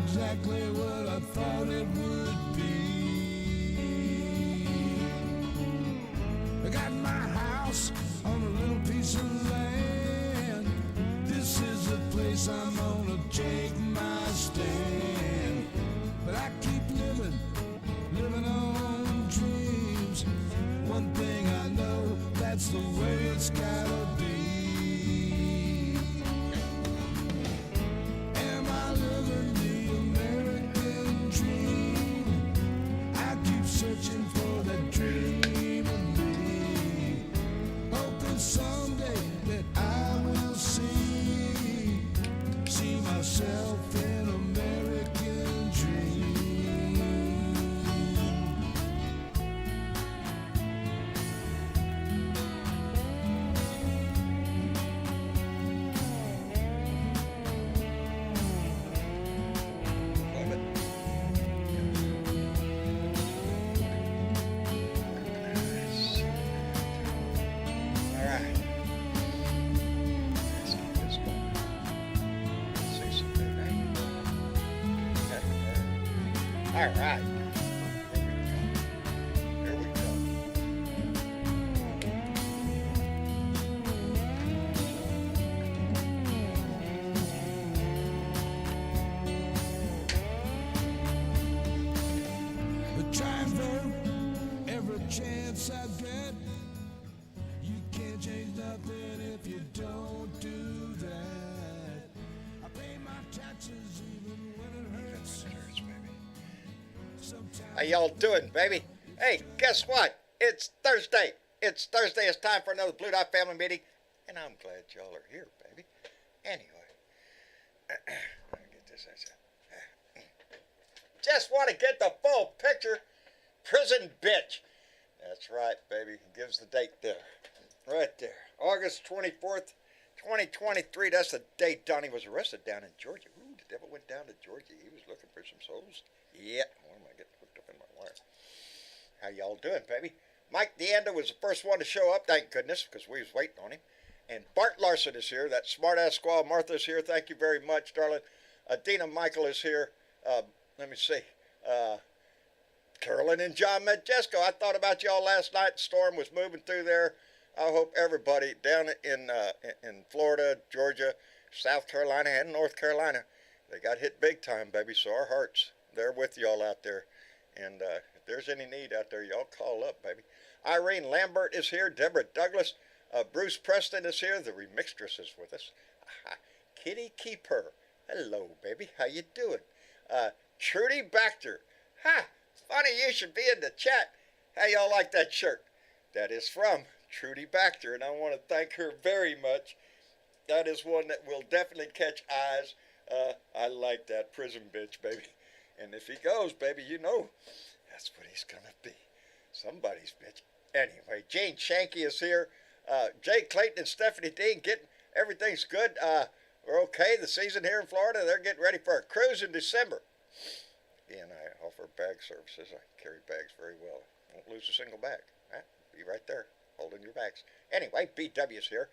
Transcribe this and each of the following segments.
exactly what I thought it would be. I got my house on a little piece of land. This is the place I'm gonna take my stand. But I keep living on dreams. One thing I know, that's the way it's gotta be. Am I living the American dream? I keep searching for that dream of me, hoping someday that I will see myself in American dream. All right. Here we go. Try and vote every chance I get. You can't change nothing if you don't do that. I pay my taxes even when it hurts. How y'all doing, baby? Hey, guess what? It's Thursday. It's Thursday. It's time for another Blue Dot family meeting, and I'm glad y'all are here, baby. Anyway, let me get this out. Just want to get the full picture. Prison bitch. That's right, baby. Gives the date there. Right there. August 24th, 2023. That's the date Donnie was arrested down in Georgia. Ooh, the devil went down to Georgia. He was looking for some souls. Yeah. Why am I getting hooked up in my wire? How y'all doing, baby? Mike DeAnder was the first one to show up, thank goodness, because we was waiting on him. And Bart Larson is here. That smart-ass squaw. Martha's here. Thank you very much, darling. Dina Michael is here. Let me see. Carolyn and John Majesco. I thought about y'all last night. The storm was moving through there. I hope everybody down in Florida, Georgia, South Carolina, and North Carolina, they got hit big time, baby. So our hearts, they're with y'all out there. And if there's any need out there, y'all call up, baby. Irene Lambert is here. Deborah Douglas. Bruce Preston is here. The remixtress is with us. Kitty Keeper. Hello, baby. How you doing? Trudy Baxter. Ha! Funny you should be in the chat. How y'all like that shirt? That is from Trudy Baxter, and I want to thank her very much. That is one that will definitely catch eyes. I like that prison bitch, baby. And if he goes, baby, you know that's what he's going to be. Somebody's bitch. Anyway, Jane Shanky is here. Jay Clayton and Stephanie Dean getting everything's good. We're okay. The season here in Florida, they're getting ready for a cruise in December. And I offer bag services. I carry bags very well. Won't lose a single bag. Be right there holding your bags. Anyway, BW's here.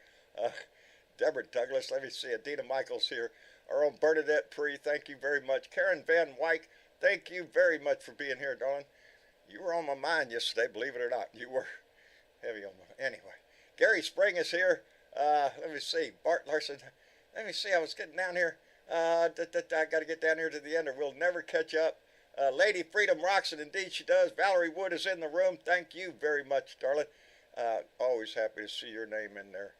Deborah Douglas. Let me see. Adina Michaels here. Our own Bernadette Pree. Thank you very much. Karen Van Wyk. Thank you very much for being here, darling. You were on my mind yesterday, believe it or not. You were heavy on my mind. Anyway, Gary Spring is here. Let me see. Bart Larson. Let me see. I was getting down here. I got to get down here to the end, or we'll never catch up. Lady Freedom rocks, and indeed she does. Valerie Wood is in the room. Thank you very much, darling. Always happy to see your name in there.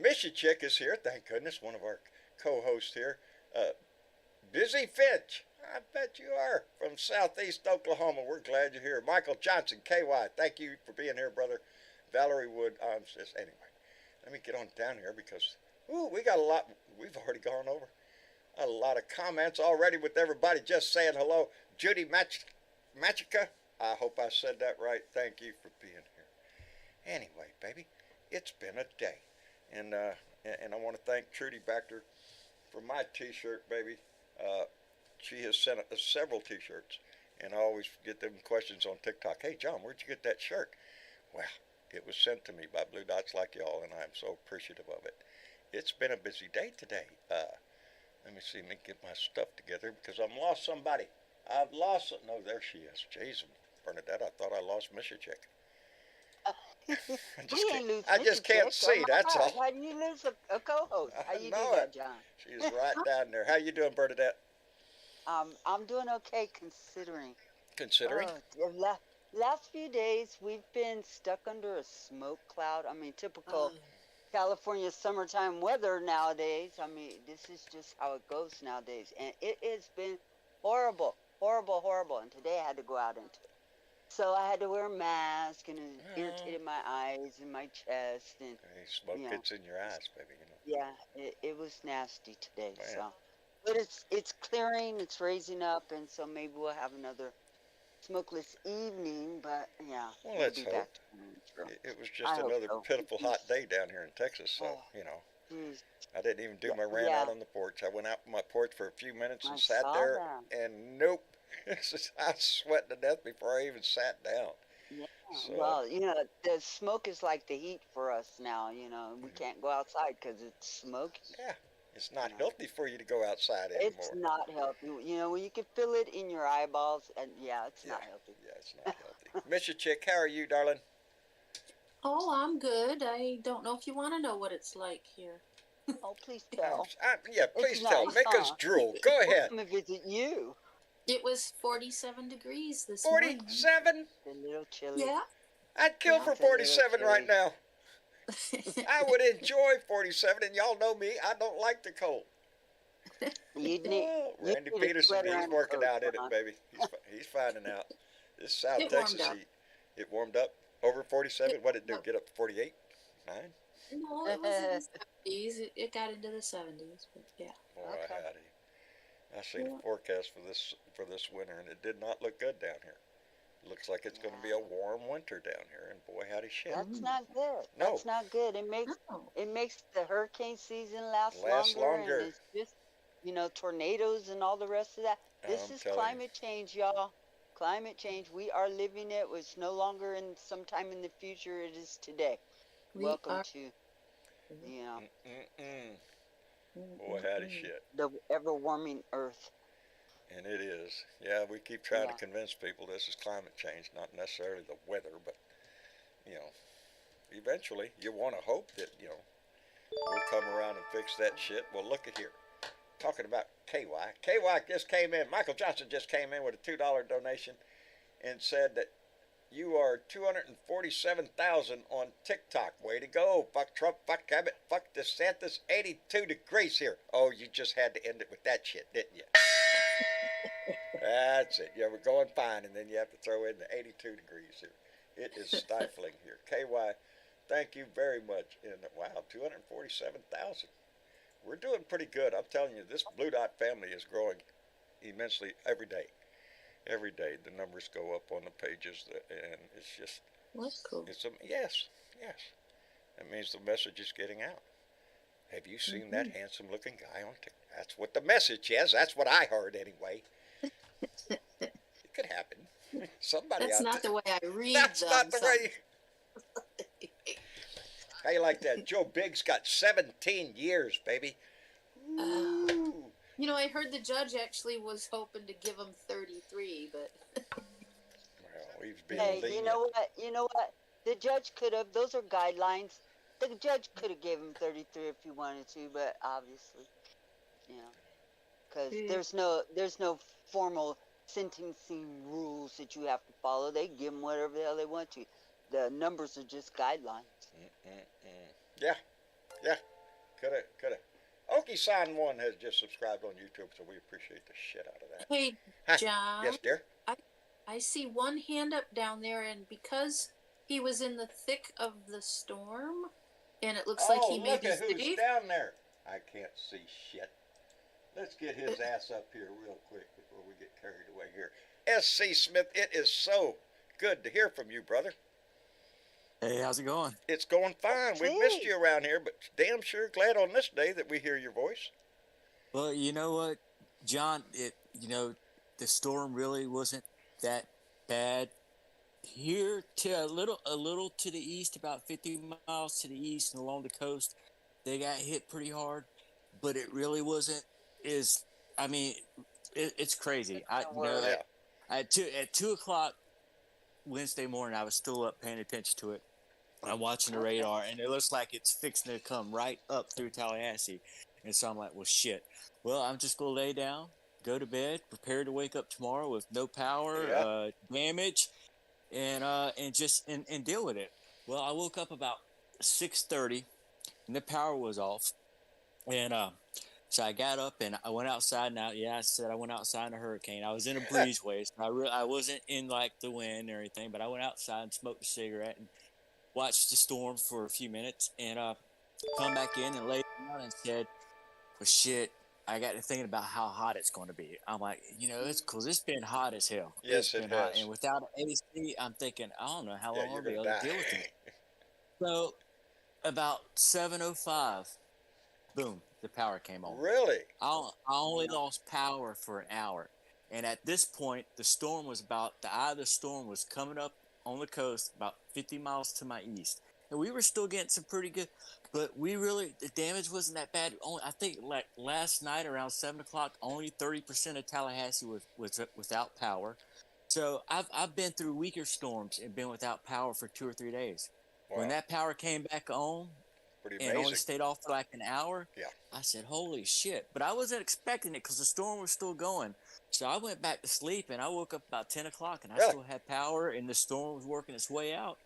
Missy Chick is here. Thank goodness. One of our co-hosts here. Busy Finch. I bet you are. From Southeast Oklahoma. We're glad you're here. Michael Johnson, KY. Thank you for being here, brother. Valerie Wood. Anyway, let me get on down here because we got a lot. We've already gone over a lot of comments already with everybody just saying hello. Judy Machica. I hope I said that right. Thank you for being here. Anyway, baby, it's been a day. And I want to thank Trudy Baxter for my t-shirt, baby. She has sent us several t-shirts, and I always get them questions on TikTok. Hey, John, where'd you get that shirt? Well, it was sent to me by Blue Dots like y'all, and I'm so appreciative of it. It's been a busy day today. Let me see. Let me get my stuff together because I've lost somebody. I've lost. No, there she is. Jeez, Bernadette. I thought I lost Mr. Chick. We ain't lose I Mr. just can't Chick. Oh see. my That's God. all. How do you lose a co-host? How I you do know it. that, John? She's right down there. How you doing, Bernadette? I'm doing okay considering. Considering. Oh, last few days we've been stuck under a smoke cloud. I mean, typical California summertime weather nowadays. I mean, this is just how it goes nowadays, and it has been horrible, horrible, horrible. And today I had to go out into it, so I had to wear a mask, and it irritated my eyes and my chest, and Hey, smoke you know, gets in your eyes, baby. You know. yeah, it was nasty today. Man. So, but it's clearing, it's raising up, and so maybe we'll have another smokeless evening. But yeah, Well, we'll let's be hope. back to normal. It was I just hope another so. pitiful hot day down here in Texas, so Oh, you know. geez. I didn't even do my rant Yeah, out on the porch. I went out on my porch for a few minutes I and sat saw there, that. and nope, I was sweating to death before I even sat down. Yeah. So, Well, the smoke is like the heat for us now. We can't go outside because it's smoky. yeah, it's not Yeah. healthy for you to go outside It's anymore. not healthy. When you can feel it in your eyeballs, and yeah, it's Yeah, not healthy. yeah, it's not healthy. Mr. Chick, how are you, darling? Oh, I'm good. I don't know if you want to know what it's like here. Oh, please tell. Yeah, It's please tell. nice, Make us huh? drool. Go We'll ahead. come and visit you. It was 47 degrees this morning. 47? A little chilly. Yeah. I'd kill Yeah. for It's a little 47 right chilly. now. I would enjoy 47, and y'all know me. I don't like the cold. You need Oh, you Randy need a Peterson, sweater he's and a working coat, out in it, John. baby. He's finding out. This South It Texas warmed up. heat, it warmed up over 47. It, What did it do? no, Get up to 48? 9? no, it was in the 70s. It got into the 70s, but yeah. Boy, Okay. howdy. I seen Yeah. the forecast for this winter, and it did not look good down here. Looks like it's going to be a Yeah. warm winter down here, and boy, howdy shit. That's not good. No, That's not good. It makes Oh, it makes the hurricane season last lasts longer, and longer. it's just tornadoes and all the rest of that. This I'm is telling you. climate change, y'all. Climate change. We are living it. It's no longer in sometime in the future. It is today. we Welcome are. to you know Mm-mm-mm. Boy, howdy shit. the ever warming Earth. And it is. Yeah, we keep trying to Yeah. convince people this is climate change, not necessarily the weather, but, you know, eventually you want to hope that, we'll come around and fix that shit. Well, look at here. Talking about KY. KY just came in. Michael Johnson just came in with a $2 donation and said that you are 247,000 on TikTok. Way to go. Fuck Trump, fuck Abbott, fuck DeSantis. 82 degrees here. Oh, you just had to end it with that shit, didn't you? That's it. You were going fine, and then you have to throw in the 82 degrees here. It is stifling here. KY, thank you very much. And wow, 247,000. We're doing pretty good. I'm telling you, this Blue Dot family is growing immensely every day. Every day the numbers go up on the pages, and it's just, That's cool. yes. That means the message is getting out. Have you seen that handsome-looking guy on TikTok? That's what the message is. That's what I heard anyway. It could happen. Somebody That's out not there. the way I read That's them. not the way. How you like that? Joe Biggs got 17 years, baby. Ooh. I heard the judge actually was hoping to give him 33, but Well, he's being Hey, lenient. you know what? You know what? The judge could have. Those are guidelines. The judge could have gave him 33 if he wanted to, but obviously, because there's no formal sentencing rules that you have to follow. They give them whatever the hell they want to. The numbers are just guidelines. Yeah. Coulda. Oki-san one has just subscribed on YouTube, so we appreciate the shit out of that. hey, Huh. John, Yes, dear. I see one hand up down there, and because he was in the thick of the storm, and it looks like he may look be at who's safe. down there. I can't see shit. Let's get his ass up here real quick before we get carried away here. S.C. Smith, it is so good to hear from you, brother. Hey, how's it going? It's going fine. We've missed you around here, but damn sure glad on this day that we hear your voice. Well, you know what, John, the storm really wasn't that bad. Here to a little to the east, about 50 miles to the east and along the coast, they got hit pretty hard, but it really wasn't is, I mean, it's crazy. Yeah. At 2 o'clock Wednesday morning, I was still up paying attention to it. I'm watching the Okay. radar, and it looks like it's fixing to come right up through Tallahassee. And so I'm like, well, shit. Well, I'm just gonna lay down, go to bed, prepare to wake up tomorrow with no power, Yeah. damage, and just and deal with it. Well, I woke up about 6:30, and the power was off, and so I got up and I went outside. Now, yeah, I said I went outside in a hurricane. I was in a breezeway, so I wasn't in like the wind or anything, but I went outside and smoked a cigarette and watched the storm for a few minutes, and come back in and lay down and said, "Well, shit." I got to thinking about how hot it's going to be. I'm like, it's because it's been hot as hell. It's Yes, it been hot, has. and without AC, I'm thinking I don't know how Yeah, long I'll you're be gonna able to die. deal with it. So about 7:05, boom, the power came on. Really? I only lost power for an hour. And at this point, the eye of the storm was coming up on the coast about 50 miles to my east. And we were still getting some pretty good, but the damage wasn't that bad. Only, I think like last night around 7 o'clock, only 30% of Tallahassee was without power. So I've been through weaker storms and been without power for 2 or 3 days. When Wow. that power came back on, Pretty and only amazing. stayed off for like an hour, Yeah. I said, holy shit. But I wasn't expecting it because the storm was still going. So I went back to sleep and I woke up about 10 o'clock and I Really? still had power and the storm was working its way out.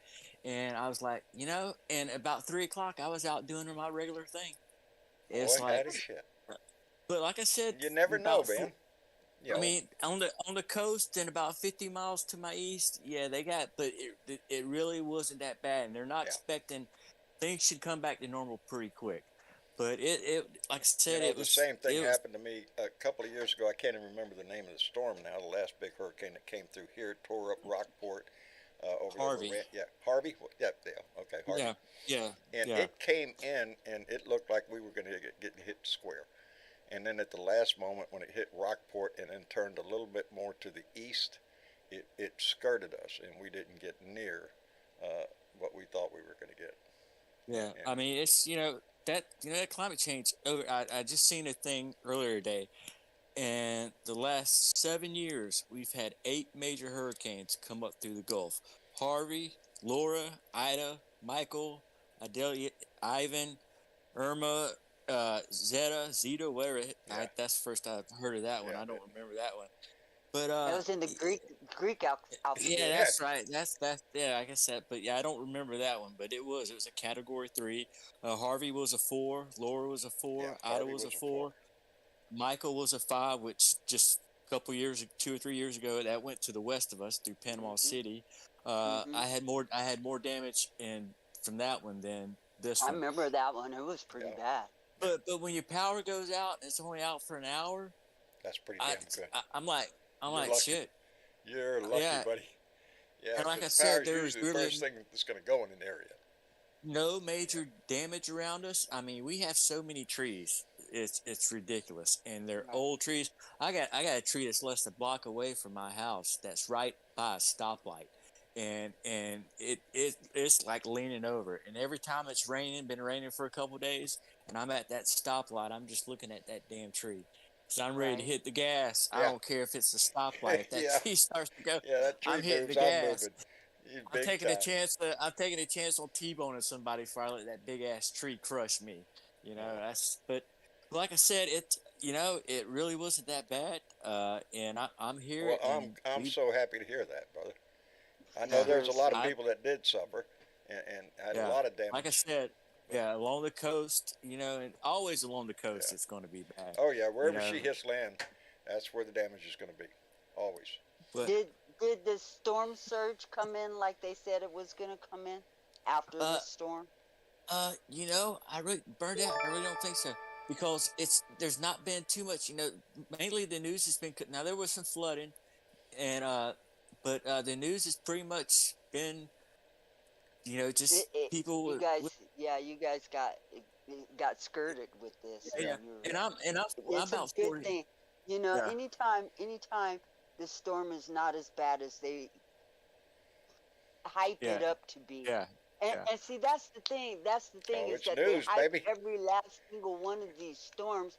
And I was like, and about 3 o'clock, I was out doing my regular thing. Boy, It's like, howdy shit. but like I said, You never know, about man. You I know. mean, on the coast and about 50 miles to my east, yeah, but it really wasn't that bad, and they're not Yeah. expecting things should come back to normal pretty quick. But it like I said, The same thing it was happened to me a couple of years ago. I can't even remember the name of the storm now. The last big hurricane that came through here tore up Rockport. Over Harvey. there. Yeah, Harvey. Yeah, okay, Harvey. Yeah, And yeah. it came in, and it looked like we were going to get hit square. And then at the last moment, when it hit Rockport and then turned a little bit more to the east, it skirted us, and we didn't get near what we thought we were going to get. Yeah, Yeah. I mean, it's that climate change. I just seen a thing earlier today, and the last 7 years we've had 8 major hurricanes come up through the Gulf: Harvey, Laura, Ida, Michael, Adelia, Ivan, Irma, Zeta, whatever. Yeah. That's the first I've heard of that one. Yeah, I don't remember that one. But That was in the Greek alphabet. yeah, that's right. That's yeah, I guess that. But yeah, I don't remember that one. But it was a Category 3. Harvey was a 4. Laura was a 4. Yeah, Ida Harvey was a was a 4. Michael was a 5, which just a couple years, 2 or 3 years ago, that went to the west of us through Panama City. I had more damage from that one than this I one. remember that one. It was pretty bad. But when your power goes out and it's only out for an hour, That's pretty damn good. I'm like lucky. shit. You're lucky, Yeah. buddy. Yeah, And like I 'cause said, power's there's usually the really first thing that's going to go in an area. no major damage around us. I mean, we have so many trees. It's ridiculous, and they're Right. old trees. I got a tree that's less than a block away from my house that's right by a stoplight, and it's like leaning over. And every time it's been raining for a couple of days, and I'm at that stoplight, I'm just looking at that damn tree. So I'm ready to Right. hit the gas. I Yeah. don't care if it's a stoplight. If that Yeah. tree starts to go, Yeah, that tree I'm hitting moves, the I'm gas. moving. You I'm big taking time. a chance. I'm taking a chance on T-boning somebody before I let that big ass tree crush me. But like I said, it really wasn't that bad. And I'm here. Well, and I'm we- so happy to hear that, brother. I know Yeah. there's a lot of I- people that did suffer and had Yeah. a lot of damage. Like I said, yeah, along the coast, and always along the coast, Yeah. it's going to be bad. Oh yeah, wherever know. she hits land, that's where the damage is going to be. Always. But Did the storm surge come in like they said it was gonna come in after the storm? I really burned out. I really don't think so because there's not been too much. Mainly the news has been. Now there was some flooding, and but the news has pretty much been, just people. You guys got skirted with this. Yeah, and I'm It's about a good 40. thing. Yeah. Anytime the storm is not as bad as they hype it Yeah. up to be. Yeah. And see, that's the thing. That's the thing Oh, is it's that news, they hype baby. every last single one of these storms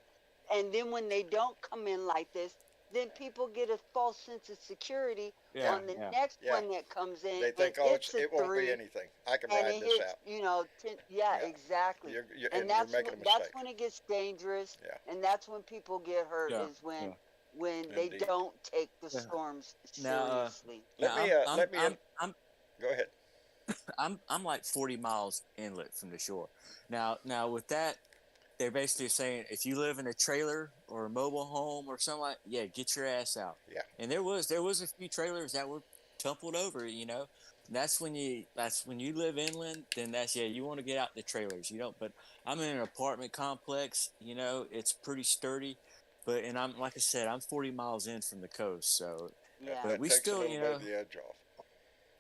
And then when they don't come in like this, then people get a false sense of security Yeah, on the yeah. next Yeah. one that comes in, They think, and oh, it's a it won't be 3, anything. I can and ride it this hits, out. yeah, Yeah. exactly. And And you're making a that's mistake. when it gets dangerous, Yeah. and that's when people get hurt, Yeah, is yeah, when they Indeed. don't take the yeah. storms Now, seriously. Let now me let me go ahead. I'm like 40 miles inlet from the shore. Now with that, they're basically saying if you live in a trailer or a mobile home or something like, yeah, get your ass out. Yeah. And there was a few trailers that were tumbled over, you know. That's when you live inland, then that's, yeah, you want to get out the trailers. You don't, but I'm in an apartment complex, you know, it's pretty sturdy. But and I'm like I said, I'm 40 miles in from the coast, so Yeah. but That we takes a still, little you bit know, of the edge off.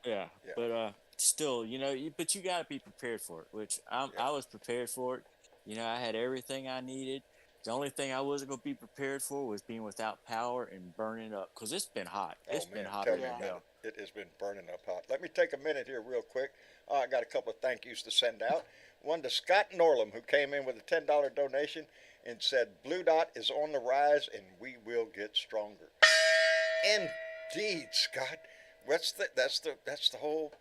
yeah, Yeah. but still, you know, but you got to be prepared for it. Which Yeah. I was prepared for it. You know, I had everything I needed. The only thing I wasn't going to be prepared for was being without power and burning up because it's been hot. Oh It's been man, hotter tell me than Yeah. about hell. it. It has been burning up hot. Let me take a minute here, real quick. I got a couple of thank yous to send out. One to Scott Norlam, who came in with a $10 donation and said, "Blue Dot is on the rise, and we will get stronger." Indeed, Scott. That's the whole.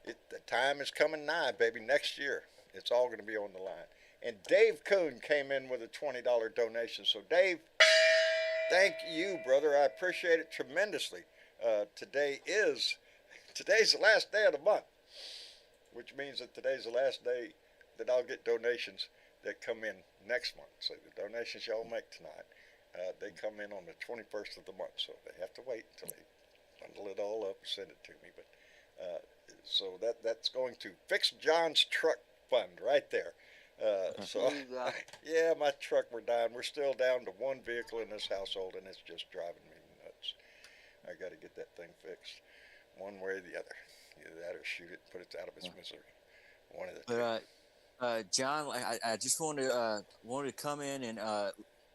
The time is coming nigh, baby. Next year, it's all going to be on the line. And Dave Coon came in with a $20 donation. So Dave, thank you, brother. I appreciate it tremendously. Today's the last day of the month, which means that today's the last day that I'll get donations that come in next month. So the donations y'all make tonight, they come in on the 21st of the month. So they have to wait until they bundle it all up and send it to me. But so that's going to Fix John's Truck Fund right there. So There you go. yeah, my truck, we're down. We're still down to one vehicle in this household, and it's just driving me nuts. I got to get that thing fixed, one way or the other. Either that or shoot it, and put it out of its misery. One of the two. But John, I just wanted to come in and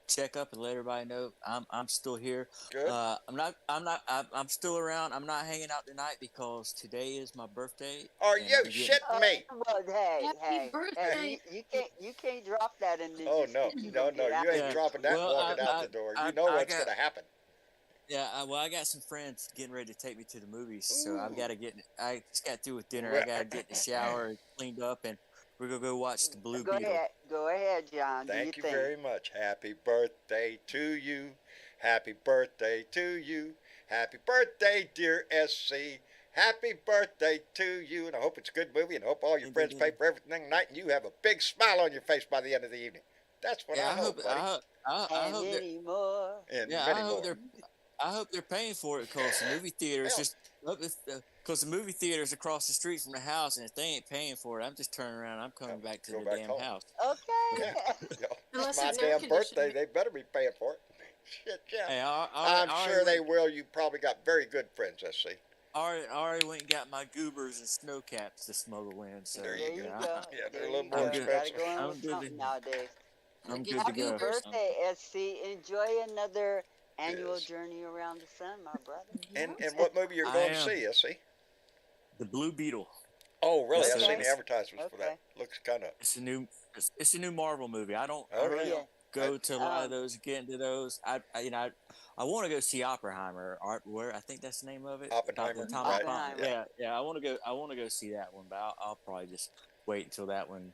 check up and let everybody know I'm still here. Good. I'm still around. I'm not hanging out tonight because today is my birthday. Are and you I'm getting- shitting me? Well, hey, Happy hey, birthday. you can't drop that and then Oh just no, you no, don't no! get out. You ain't Yeah. dropping that Well, and walking out the door. You know I what's got- gonna happen. Yeah, well, I got some friends getting ready to take me to the movies, so I've Ooh. got to get. I just got through with dinner. Well- I got to get in the shower, cleaned up, and we're gonna go watch the Blue Go Beetle. ahead, John. Do your Thank you thing. very much. Happy birthday to you. Happy birthday to you. Happy birthday, dear SC. Happy birthday to you. And I hope it's a good movie, and I hope all your friends pay for everything tonight, and you have a big smile on your face by the end of the evening. That's what Yeah, I hope, buddy. I And hope they're. anymore. And Yeah, many I hope more. they're. I hope they're paying for it because the movie theaters Hell. just because the movie theater's across the street from the house, and if they ain't paying for it, I'm just turning around. I'm coming back to Go the back damn home. house. Okay. Yeah. Yo, Unless it's my it's air damn birthday. conditioning. They better be paying for it. Shit, yeah. Hey, I'm sure they will. You probably got very good friends, SC. already went and got my goobers and snow caps to smuggle in. So There There you you go. go. Yeah, they're a There little you more go. expensive. Gotta go in I'm with good something to- nowadays. I'm Get good to Happy go. birthday, SC. Enjoy another annual Yes. journey around the sun, my brother. And what movie you're I going to am. see, SC? The Blue Beetle. Oh, really? I've Okay. seen the advertisements for that. Okay. Looks kind of. It's a new Marvel movie. I Oh, really really? don't go to a lot of Um, those, get into those. I want to go see Oppenheimer. Where I think that's the name of it. Oppenheimer, About the atomic right. bomb. Oppenheimer. Yeah. I want to go see that one, but I'll probably just wait until that one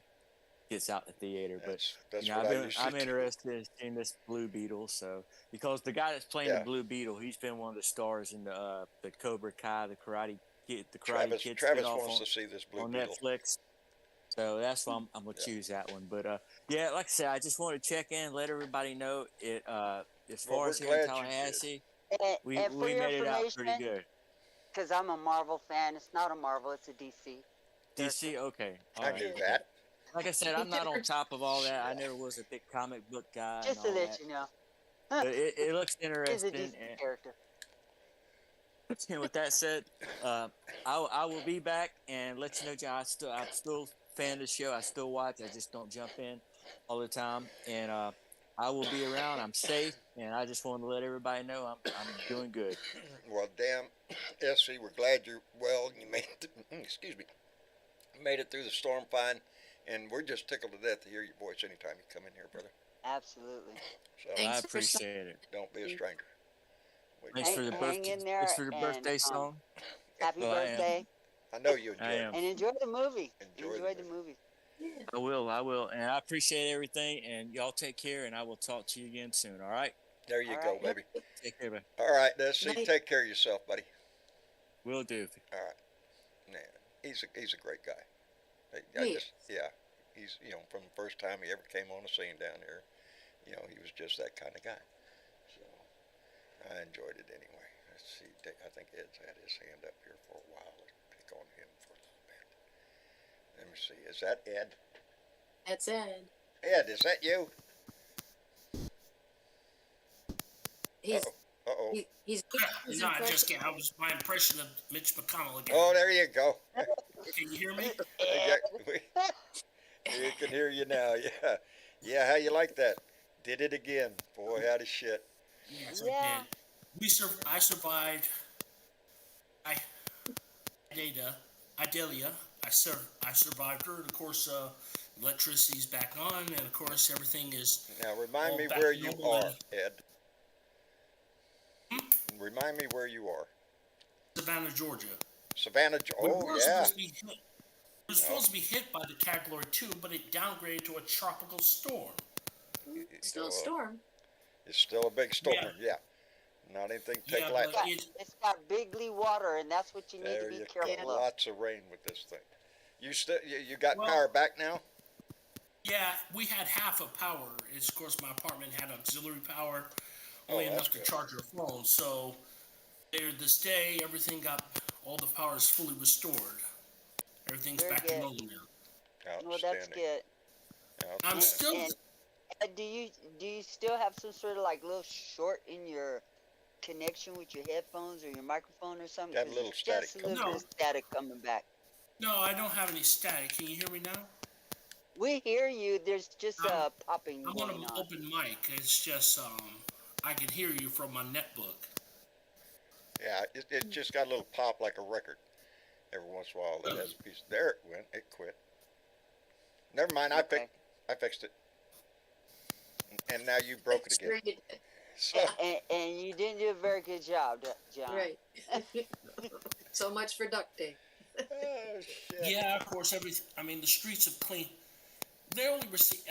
gets out the theater. But That's you know, what I used to I'm do. interested in seeing this Blue Beetle. So because the guy that's playing Yeah. the Blue Beetle, he's been one of the stars in the Cobra Kai, the Karate Kid Kid Travis spinoff wants on, to see this Blue on Beetle. Netflix. So that's why I'm gonna choose that one. But yeah, like I said, I just want to check in, let everybody know it. As Well, far we're as here in glad you did. Tallahassee, we And for your made it out pretty information, good. because I'm a Marvel fan, it's not a Marvel, it's a DC. DC, okay, all I right. knew that. Like I said, I'm not on top of all that. I never was a big comic book guy Just to and all let that. you know. But it looks He's a interesting. DC character. And with that said, I will be back and let you know, John. I'm still a fan of the show. I still watch. I just don't jump in all the time. And I will be around. I'm safe, and I just wanted to let everybody know I'm doing good. Well, damn, SC, we're glad you're well. You made it. Excuse me. Made it through the storm fine, and we're just tickled to death to hear your voice anytime you come in here, brother. Absolutely. So I Thanks for appreciate it. don't be a stranger. Thanks for the Hang in there Thanks for the and birthday song. happy Well, birthday. I know you I enjoyed am. it. And enjoy the movie. Enjoy the the movie. Yeah. I will, and I appreciate everything. And y'all take care, and I will talk to you again soon. All right, There you All go, right. baby. take care, man. All right, let's see. Night. Take care of yourself, buddy. Will do. All right, man. He's a great guy. He Yeah. He's from the first time he ever came on the scene down here, he was just that kind of guy. So I enjoyed it anyway. Let's see. I think Ed's had his hand up here for a while. Let's pick on him for a little bit. Let me see. Is that Ed? That's Ed. Ed, is that you? He's Uh-oh. he's his No, I impression. just can't. I was my impression of Mitch McConnell again. Oh, there you go. Can you hear me? We can hear you now. Yeah. Yeah, how you like that? Did it again. Boy, howdy shit. Yes, Yeah. I did. I survived. Idalia. I survived her. And of course, electricity's back on, and of course, everything is. Now remind all me back where to you normal are, and- Ed. Remind me where you are. Savannah, Georgia. Savannah. We Oh were yeah. supposed to be hit. It was supposed to be hit by the Category 2, but it downgraded to a tropical storm. Still Uh, a storm. It's still a big storm. Yeah. Not anything to take Yeah, lightly. but It's got bigly water, and that's what you need There to be you careful go. of. Lots of rain with this thing. You got Well- power back now? Yeah, we had half of power. It's, of course, my apartment had auxiliary power, only Oh, enough that's to good. charge your phone. So, later this day, all the power is fully restored. Everything's Very back to good. normal now. Well, that's Outstanding. good. I'm Outstanding. still. And do you still have some sort of like little short in your connection with your headphones or your microphone or something? Got a 'Cause little it's static just a little coming. bit of static coming back. No, I don't have any static. Can you hear me now? We hear you. There's just I'm- popping I'm on going an on. open mic. It's just I can hear you from my netbook. Yeah, it just got a little pop like a record. Every once in a while, that has a piece. There it went. It quit. Never mind. Okay. I fixed it. And now you broke it Sure again. you did. So, And you didn't do a very good job, John. Right. So much for duct tape. oh, shit. Yeah, of course. The streets have clean. They only received.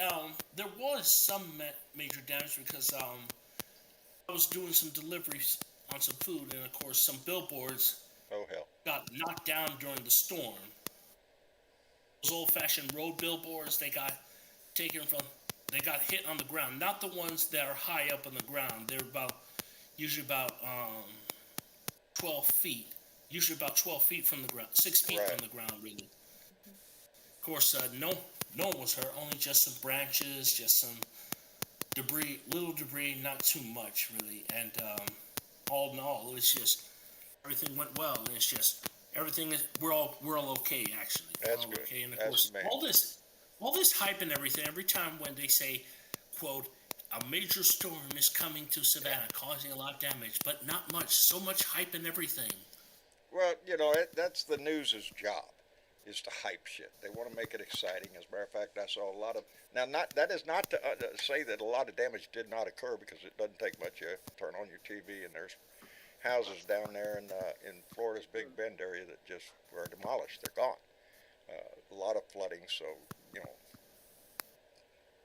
There was some major damage because I was doing some deliveries on some food, and of course, some billboards Oh hell. got knocked down during the storm. Those old-fashioned road billboards, they got hit on the ground. Not the ones that are high up on the ground. They're usually about 12 feet. Usually about 12 feet from the ground, 6 feet Right. from the ground, really. Of course, no one was hurt. Only just some branches, just some debris, little debris, not too much, really. And all in all, it's just everything went well, and it's just everything is we're all okay actually. That's We're all good. Okay, and of That's course, the main all this hype and everything. Every time when they say, "quote," a major storm is coming to Savannah, causing a lot of damage, but not much. So much hype and everything. Well, that's the news's job, is to hype shit. They want to make it exciting. As a matter of fact, I saw a lot of that is not to say that a lot of damage did not occur, because it doesn't take much. You turn on your TV and there's houses down there in Florida's Big Bend area that just were demolished. They're gone. A lot of flooding. So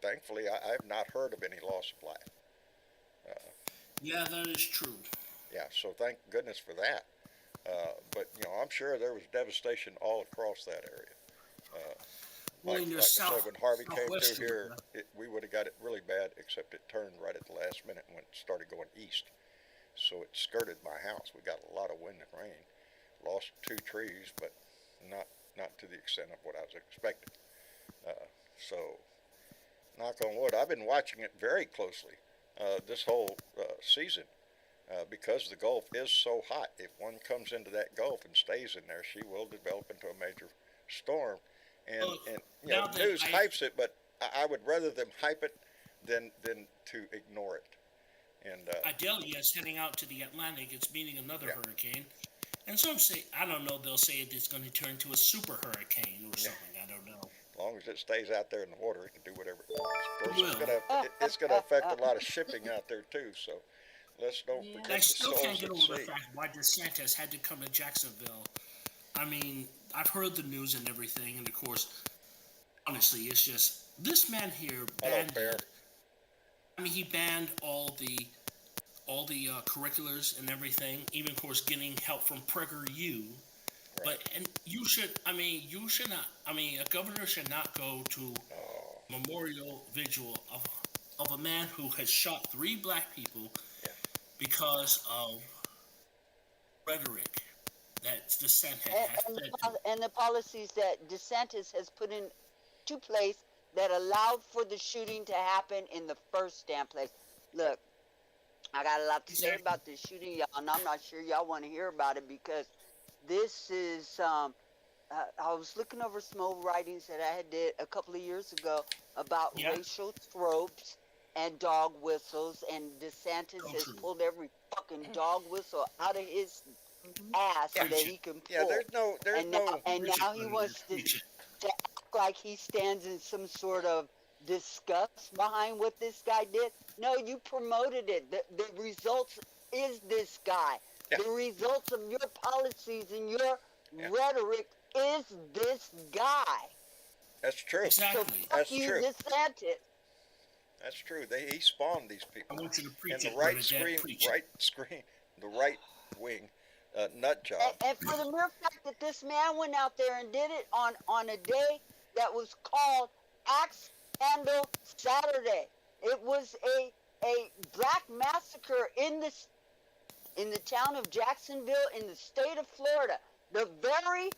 thankfully, I have not heard of any loss of life. Yeah, that is true. Yeah, so thank goodness for that. But I'm sure there was devastation all across that area. Well, Like in your I said, when Harvey came southwest through here, area. we would have got it really bad, except it turned right at the last minute and started going east. So it skirted my house. We got a lot of wind and rain. Lost 2 trees, but not to the extent of what I was expecting. So, knock on wood. I've been watching it very closely this whole season. Because the Gulf is so hot, if one comes into that Gulf and stays in there, she will develop into a major storm. And now the that news hypes it, but I would rather them hype it than to ignore it. And Idalia is heading out to the Atlantic. It's meeting another Yeah. hurricane. And some say, I don't know, they'll say it's going to turn to a super hurricane or something. I don't know. as long as it stays out there in the water, it can do whatever it wants. Of course, Will. it's gonna affect a lot of shipping out there too. So let's don't Yeah. forget I the still can't souls get at over the sea. fact why DeSantis had to come to Jacksonville. I mean, I've heard the news and everything, and of course, honestly, it's just this man here Hello, banned. Bear. I mean, he banned all the curriculars and everything. Even, of course, getting help from PragerU. But and you should. I mean, you should not. I mean, a governor should not go to Oh, memorial vigil of a man who has shot 3 black people yeah. because of rhetoric that DeSantis and, has and, said the, to. and the policies that DeSantis has put into place that allowed for the shooting to happen in the first damn place. Look, I got a lot to say Exactly. about this shooting, y'all, and I'm not sure y'all want to hear about it because this is. I was looking over some old writings that I had did a couple of years ago about Yeah. racial tropes and dog whistles, and DeSantis So has true. pulled every fucking dog whistle out of his Mhm. ass Yeah. that he can pull. Yeah, there's and no, now, and Preach it, now he brother, wants preach it. to act like he stands in some sort of disgust behind what this guy did. No, you promoted it. The results is this guy. Yeah. The results of your policies and your Yeah. rhetoric is this guy. that's true. So Exactly. fuck That's you, true. DeSantis. That's true. He spawned these I people. want you to preach And the it, brother. right Dad, preach it. the right wing nut job. And for the mere fact that this man went out there and did it on a day that was called Axe Handle Saturday. It was a black massacre in the town of Jacksonville in the state of Florida. The very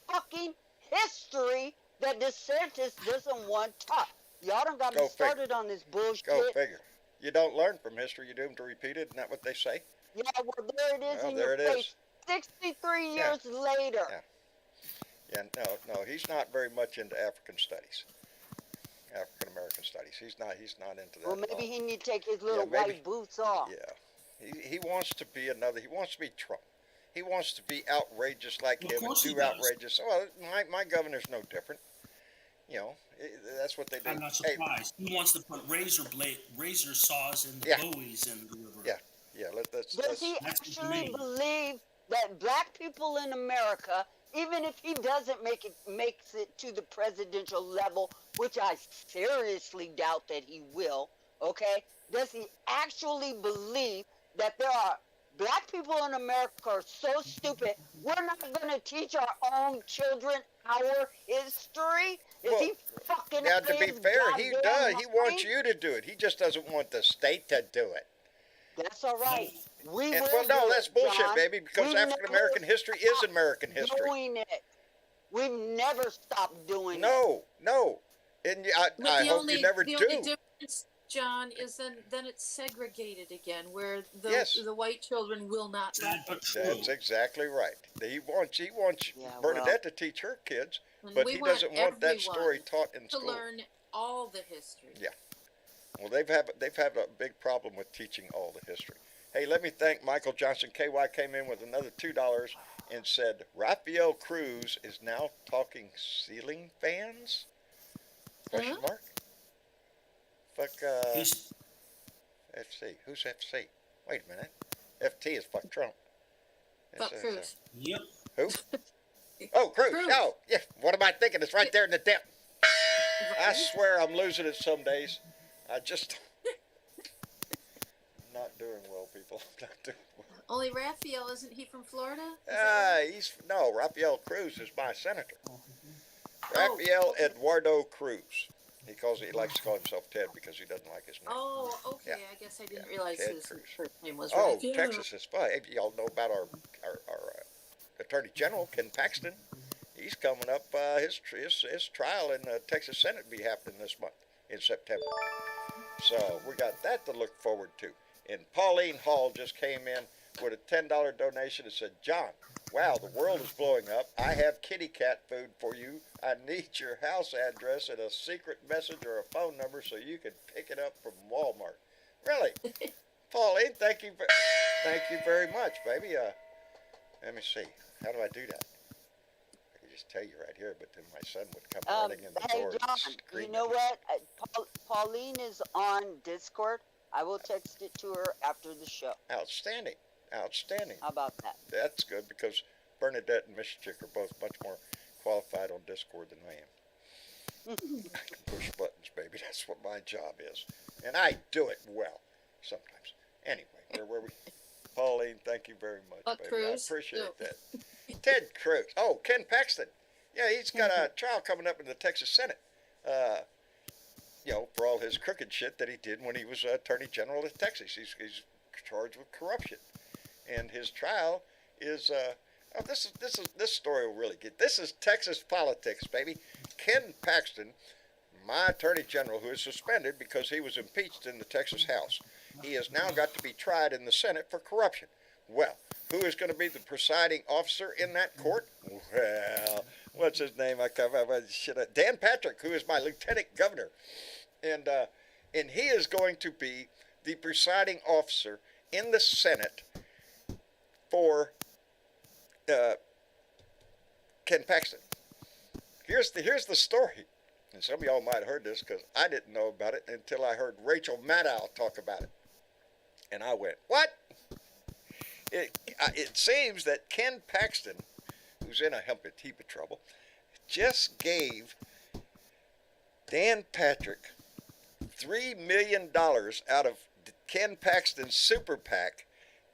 fucking history that DeSantis doesn't want taught. Y'all done got Go me started on this bullshit. Go figure. You don't learn from history, you doomed to repeat it. Isn't that what they say? Yeah, well, there it is Well, in there your it is. face. 63 Yeah. years later. Yeah. Yeah, no, he's not very much into African studies, African American studies. He's not into that. Well, at all. maybe he need to take his little maybe. white boots off. Yeah, he wants to be another. He wants to be Trump. He wants to be outrageous like Of him and course he too does. outrageous. Well, my governor's no different. You know, that's what they do. I'm not Hey, surprised. He wants to put razor saws in the Yeah. buoys in the river. Yeah. yeah. Does Let's he That's what you actually mean. believe that black people in America, even if he doesn't makes it to the presidential level, which I seriously doubt that he will, okay? Does he actually believe that there are black people in America are so stupid we're not going to teach our own children our history? Is Well, he fucking Now, out to of be his fair, he goddamn does. He wants mind? you to do it. He just doesn't want the state to do it. That's all right. We And will well, no, do that's it, bullshit, John. baby. Because We've African American never history is stopped American history. doing it. We've never stopped doing it. No, and But I the hope only you never the do. only difference, John, is then it's segregated again, where the Yes. the white children will not Sad but true. That's exactly right. He wants Yeah, Bernadette to teach her kids, And but we he want doesn't want that everyone story taught in to school. learn all the history. Yeah. Well, they've had a big problem with teaching all the history. Hey, let me thank Michael Johnson. KY came in with another $2 and said Rafael Cruz is now talking ceiling fans? Question mark. Fuck He's FC. Who's FC? Wait a minute. FT is fuck Trump. Fuck Cruz. yep. Who? Oh, Cruz. Cruz. Oh, yeah. What am I thinking? It's right there in the depth. I swear I'm losing it some days. I just not doing well, people. Not doing well. Only Raphael, isn't he from Florida? Is that right? Rafael Cruz is my senator. Oh, Rafael okay. Eduardo Cruz. He likes to call himself Ted because he doesn't like his name. Oh, okay. Yeah. I guess I didn't Yeah, realize Ted his Cruz. first name was Oh, Raphael. Texas is fun. If y'all know about our Attorney General Ken Paxton, he's coming up. His trial in the Texas Senate will be happening this month in September. So we got that to look forward to. And Pauline Hall just came in with a $10 donation and said, John, wow, the world is blowing up. I have kitty cat food for you. I need your house address and a secret message or a phone number so you can pick it up from Walmart. Really? Pauline, thank you very much, baby. Let me see. How do I do that? just tell you right here, but then my son would come running in the Hey, door John, and scream you know at me. what? Pauline is on Discord. I will text it to her after the show. Outstanding. Outstanding. How about that? That's good because Bernadette and Miss Chick are both much more qualified on Discord than I am. I can push buttons, baby. That's what my job is. And I do it well sometimes. Anyway, where were we? Pauline, thank you very much, baby. Cruz? I appreciate No. that. Ted Cruz. Oh, Ken Paxton. Yeah, he's got a trial coming up in the Texas Senate. For all his crooked shit that he did when he was Attorney General of Texas. He's charged with corruption. And his trial is this story will really get. This is Texas politics, baby. Ken Paxton, my Attorney General, who is suspended because he was impeached in the Texas House. He has now got to be tried in the Senate for corruption. Well, who is going to be the presiding officer in that court? Well, what's his name? Dan Patrick, who is my lieutenant governor, and he is going to be the presiding officer in the Senate for Ken Paxton. Here's the story, and some of y'all might have heard this because I didn't know about it until I heard Rachel Maddow talk about it, and I went, "What?" It seems that Ken Paxton, who's in a heap of trouble, just gave Dan Patrick $3 million out of Ken Paxton's super PAC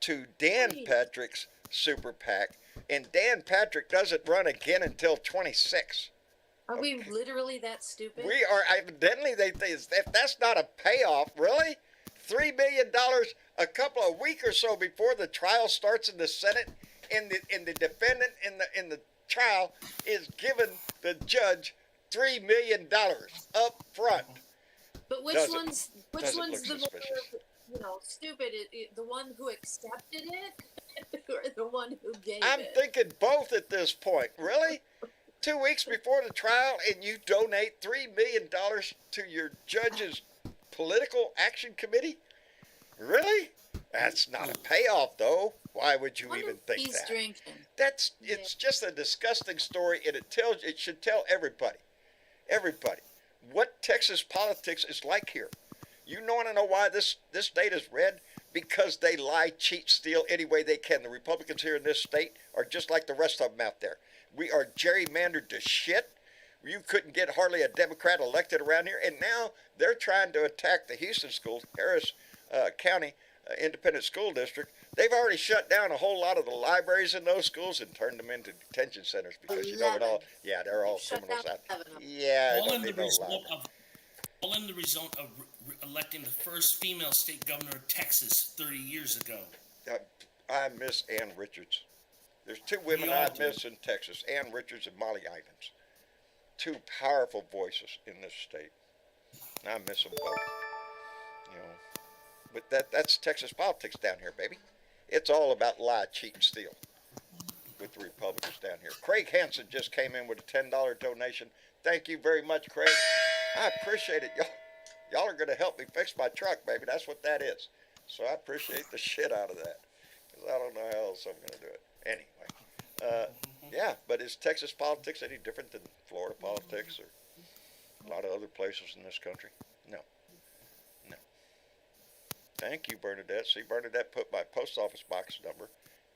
to Dan Patrick's super PAC, and Dan Patrick doesn't run again until 26. Are we literally that stupid? We are evidently. If that's not a payoff, really, $3 million a couple of weeks or so before the trial starts in the Senate, and the defendant in the trial is giving the judge $3 million up front. But which Doesn't- one's doesn't the look suspicious. more, stupid? The one who accepted it, or the one who gave I'm it? thinking both at this point. Really? 2 weeks before the trial, and you donate $3 million to your judge's political action committee? Really? That's not a payoff, though. Why would you Wonder even if think he's that? drinking. It's just a disgusting story, and it should tell everybody what Texas politics is like here. You want to know why this state is red? Because they lie, cheat, steal any way they can. The Republicans here in this state are just like the rest of them out there. We are gerrymandered to shit. You couldn't get hardly a Democrat elected around here, and now they're trying to attack the Houston schools, Harris County Independent School District. They've already shut down a whole lot of the libraries in those schools and turned them into detention centers because you know it all. Yeah, they're all Shut criminals down out. 11 of them. Yeah, All don't in the need no result library. of all in the result of electing the first female state governor of Texas 30 years ago. I miss Ann Richards. There's two women all I do. miss in Texas, Ann Richards and Molly Ivins. Two powerful voices in this state. I miss them both. But that's Texas politics down here, baby. It's all about lie, cheat, and steal with the Republicans down here. Craig Hansen just came in with a $10 donation. Thank you very much, Craig. I appreciate it. Y'all are going to help me fix my truck, baby. That's what that is. So I appreciate the shit out of that. Because I don't know how else I'm going to do it. Anyway. Yeah, but is Texas politics any different than Florida politics or a lot of other places in this country? No. No. Thank you, Bernadette. See, Bernadette put my post office box number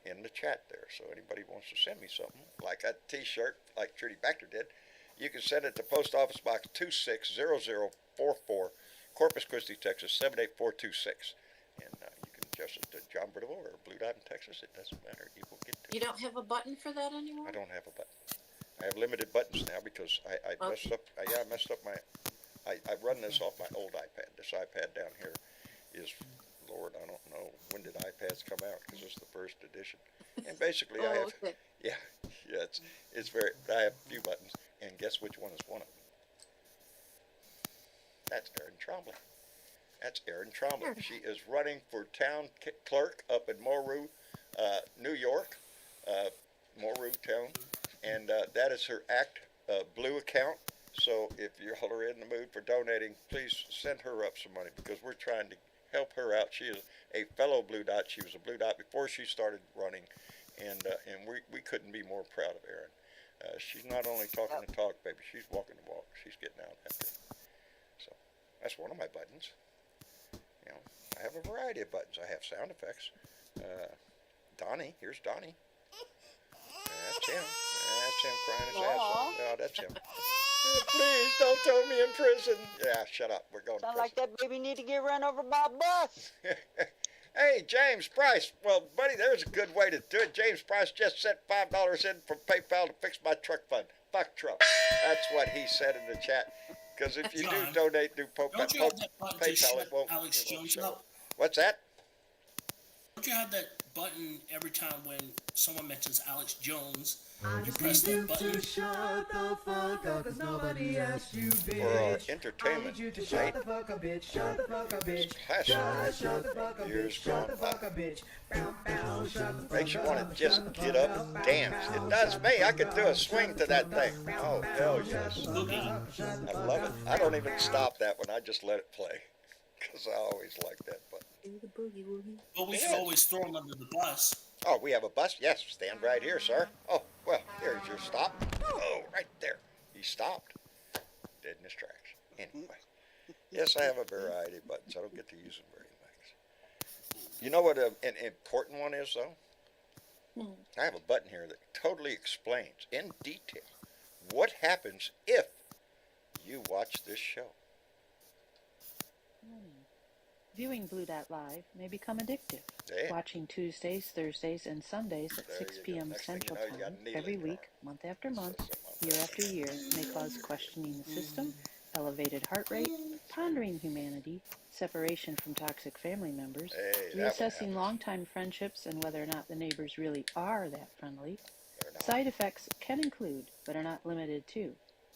in the chat there. So anybody wants to send me something, like a t-shirt, like Trudy Baxter did, you can send it to Post Office Box 260044, Corpus Christi, Texas 78426. And you can adjust it to John Brittle or Blue Dot in Texas. It doesn't matter. You will get to You don't have a button for that anymore? I don't have a button. I have limited buttons now because I messed up. I messed up my. I run this off my old iPad. This iPad down here is, Lord, I don't know when did iPads come out because it's the first edition. And basically, I have. Okay. Yeah. It's very. I have a few buttons, and guess which one is one of them? That's Erin Trombley. That's Erin Trombley. She is running for town clerk up in Morrow, New York, Morrow town, and that is her Act Blue account. So if you all are in the mood for donating, please send her up some money because we're trying to help her out. She is a fellow Blue Dot. She was a Blue Dot before she started running, and we couldn't be more proud of Erin. She's not only talking the talk, baby. She's walking the walk. She's getting out after. So that's one of my buttons. You know, I have a variety of buttons. I have sound effects. Donnie, here's Donnie. That's him. That's him crying his ass off. Oh, that's him. Please don't throw me in prison. Yeah, shut up. We're going Sound to prison. like that baby need to get run over by a bus. Hey, James Price. Well, buddy, there's a good way to do it. James Price just sent $5 in from PayPal to fix my truck fund. Fuck Trump. That's what he said in the chat. Because if you do donate through Don't you have that button to PayPal, shut it won't Alex Jones show. up? What's that? Don't you have that button every time when someone mentions Alex Jones? You press that button. Shut the fuck up, 'cause nobody asked you, bitch. For our entertainment, I need you to shut the fuck up, bitch. Shut the fuck up, bitch. Shut the fuck up, bitch. Shut the fuck up, bitch. Bow, bow, shut the fuck up. Makes you want to just get up and dance. It does me. I could do a swing to that thing. Oh, hell yes. I love it. I don't even stop that one. I just let it play. Because I always like that button. Do the boogie woogie. Well, we should always throw him under the bus. Oh, we have a bus? Yes, stand right here, sir. Oh, well, here's your stop. Oh, right there. He stopped. Dead in his tracks. Anyway. Yes, I have a variety of buttons. I don't get to use them very much. You know what an important one is, though? I have a button here that totally explains in detail what happens if you watch this show. Viewing Blue Dot Live may become addictive. Yeah. Watching Tuesdays, Thursdays, and Sundays at There 6 you go. p.m. Next thing you Central know, you got Time needling every going. week, month after month, Something year like after year may cause questioning the system, elevated heart rate, pondering humanity, separation from toxic family members, Hey, that one reassessing happens. longtime friendships and whether or not the neighbors really are that friendly. They're not. Side effects can include, but are not limited to,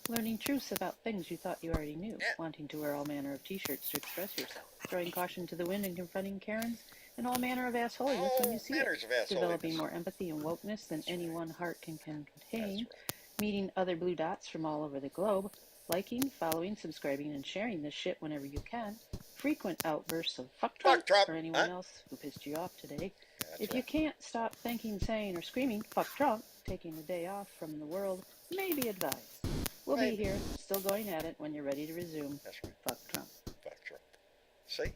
learning truths about things you thought you already knew, Yeah. wanting to wear all manner of t-shirts to express yourself, throwing caution to the wind and confronting Karens, and all manner of assholiness when you see it, manners of assholiness. developing more empathy and wokeness than any one heart can contain, That's right. meeting other blue dots from all over the globe, liking, following, subscribing, and sharing this shit whenever you can, frequent outbursts of fuck Trump, Trump, or anyone huh? else who pissed you off today. That's If right. you can't stop thinking, saying, or screaming, fuck Trump, taking a day off from the world may be advised. We'll be Maybe. here, still going at it when you're ready to resume. That's right. Fuck Trump. Fuck Trump. See?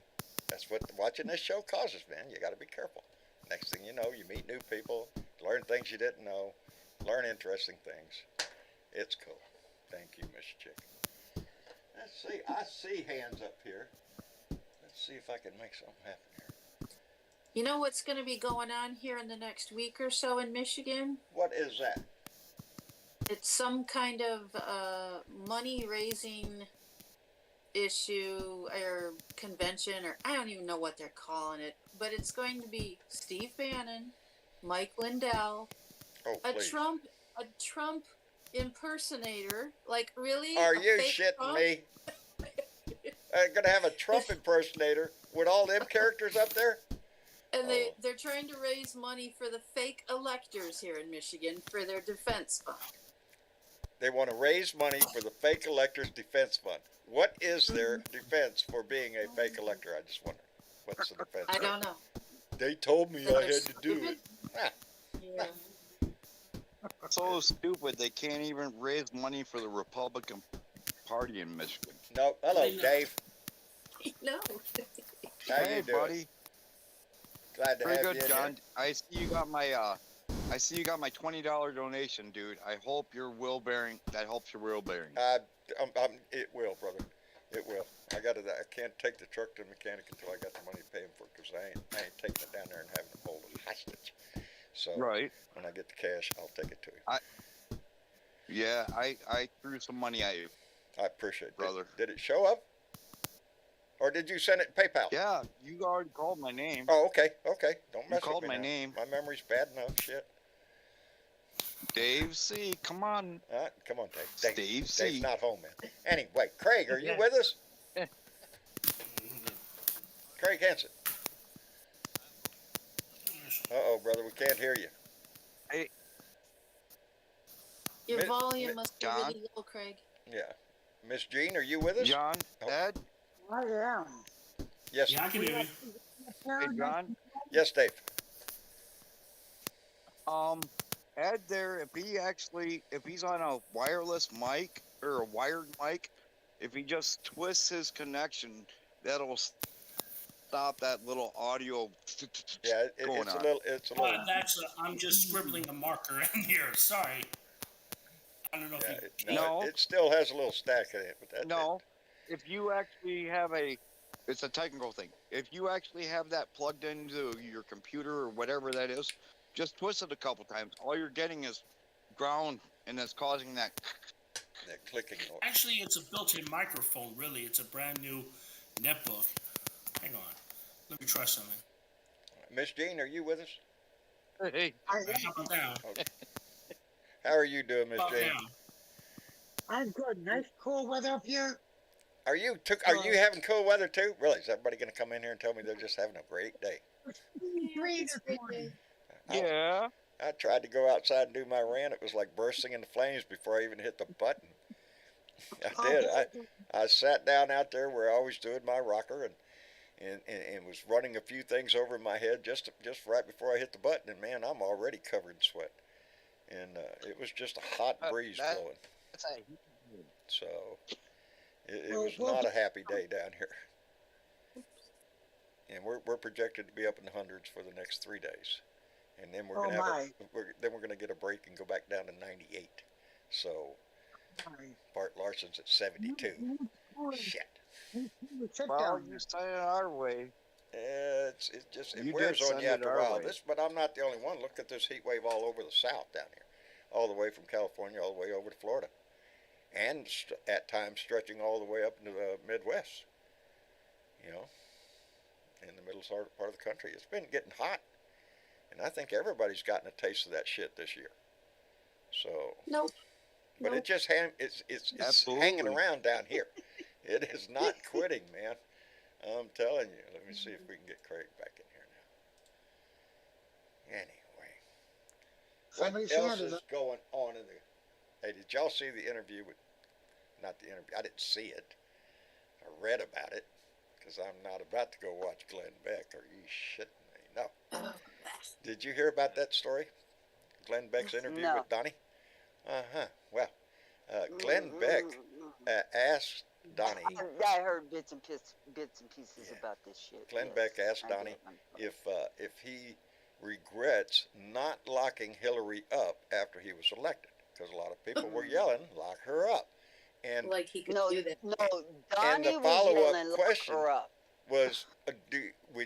That's what watching this show causes, man. You got to be careful. Next thing you know, you meet new people, learn things you didn't know, learn interesting things. It's cool. Thank you, Miss Chick. Let's see. I see hands up here. Let's see if I can make something happen here. You know what's going to be going on here in the next week or so in Michigan? What is that? It's some kind of money raising issue or convention, or I don't even know what they're calling it, but it's going to be Steve Bannon, Mike Lindell, Oh, a please. Trump impersonator. Like, really? Are A you fake shitting Trump? me? I'm going to have a Trump impersonator with all them characters up there? And they're trying to raise money for the fake electors here in Michigan for their defense fund. They want to raise money for the fake electors defense fund. What is their defense for being a fake elector? I just wonder. What's the defense? I don't know. They told me That I they're had to do stupid? it. Ah, Yeah. So stupid they can't even raise money for the Republican Party in Michigan. no. Hello, I know. Dave. No. How Hey, you doing? buddy. Glad to Pretty have good, you in John. here. I see you got my $20 donation, dude. I hope your wheel bearing that helps your wheel bearing. It will, brother. It will. I can't take the truck to the mechanic until I got the money to pay him for it, because I ain't taking it down there and having him hold it hostage. So Right. when I get the cash, I'll take it to him. Yeah, I threw some money at you. I appreciate it. Brother. Did it show up? Or did you send it PayPal? Yeah, you already called my name. Oh, okay. Don't mess called with me my now. name. My memory's bad enough. Shit. Dave C. Come on. Come on, Dave. Dave C. Dave's not home, man. Anyway, Craig, are you with us? Craig Hansen. Uh-oh, brother, we can't hear you. Your Miss- volume must be John? really low, Craig. Yeah. Miss Jean, are you with us? John, Oh. Ed, I am. Yes. Yeah, I can hear you. hey John. Yes, Dave. Ed there, if he's on a wireless mic or a wired mic, if he just twists his connection, that'll stop that little audio Yeah, going it's a on. little, it's a little. I'm just scribbling a marker in here. Sorry. I don't know if Yeah, you. No, it still has a little stack in it, but that's no. If you actually have it's a technical thing. If you actually have that plugged into your computer or whatever that is, just twist it a couple times. All you're getting is ground, and it's causing that. that clicking noise. Actually, it's a built-in microphone. Really, it's a brand new netbook. Hang on. Let me try something. Miss Jean, are you with us? Hey, How about now? Okay. How are you doing, Miss How about Jean? now? I'm good. Nice cool weather up here. Are you having cool weather too? Really? Is everybody going to come in here and tell me they're just having a great day? It's 53 this morning. yeah. I tried to go outside and do my rant. It was like bursting into flames before I even hit the button. I did. I sat down out there where I always do in my rocker and was running a few things over my head just right before I hit the button. And man, I'm already covered in sweat. And it was just a hot breeze blowing. So it was not a happy day down here. And we're projected to be up in the hundreds for the next 3 days, and then we're gonna get a break and go back down to 98. So Bart Larson's at 72. Shit. Well, you sent it our way. It wears on you after a while. But I'm not the only one. Look at this heat wave all over the South down here, all the way from California all the way over to Florida, and at times stretching all the way up into the Midwest. You know, in the middle part of the country, it's been getting hot, and I think everybody's gotten a taste of that shit this year. So Nope. but nope. it just it's hanging around down here. It is not quitting, man. I'm telling you. Let me see if we can get Craig back in here now. Anyway, what else is going on in the? Hey, did y'all see the interview with? Not the interview. I didn't see it. I read about it because I'm not about to go watch Glenn Beck. Are you shitting me? No. Oh, Did you hear about that story? Glenn Beck's interview No. with Donnie? Well, Glenn Beck asked Donnie. I heard bits and pieces about this shit. Glenn yes. Beck asked I Donnie did. if he regrets not locking Hillary up after he was elected, because a lot of people were yelling, "Lock her up." And like he could No, do that. no, and Donnie the was follow-up yelling, question "Lock her up." was,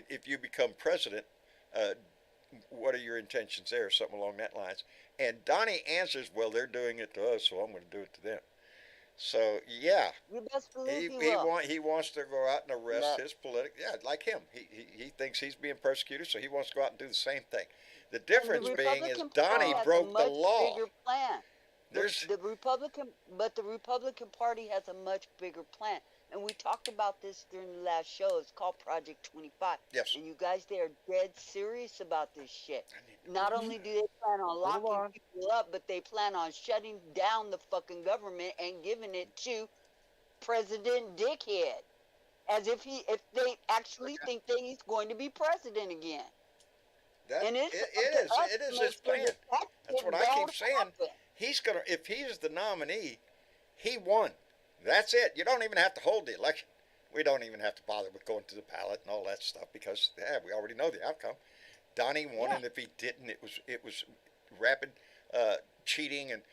if you become president, what are your intentions there? Something along that lines. And Donnie answers, well, they're doing it to us, so I'm going to do it to them. So, yeah, You best believe he will. he wants to go out and arrest his political, like him. He thinks he's being persecuted, so he wants to go out and do the same thing. The difference being is Donnie broke the law. Bigger plan. There's the Republican Party has a much bigger plan, and we talked about this during the last show. It's called Project 25. Yes. And you guys, they are dead serious about this shit. Not only do they plan on locking people up, but they plan on shutting down the fucking government and giving it to President Dickhead, as if they actually think that he's going to be president again. it is his plan. That's what I keep saying. If he's the nominee, he won. That's it. You don't even have to hold the election. We don't even have to bother with going to the ballot and all that stuff because we already know the outcome. Donnie won, and if he didn't, it was rapid cheating and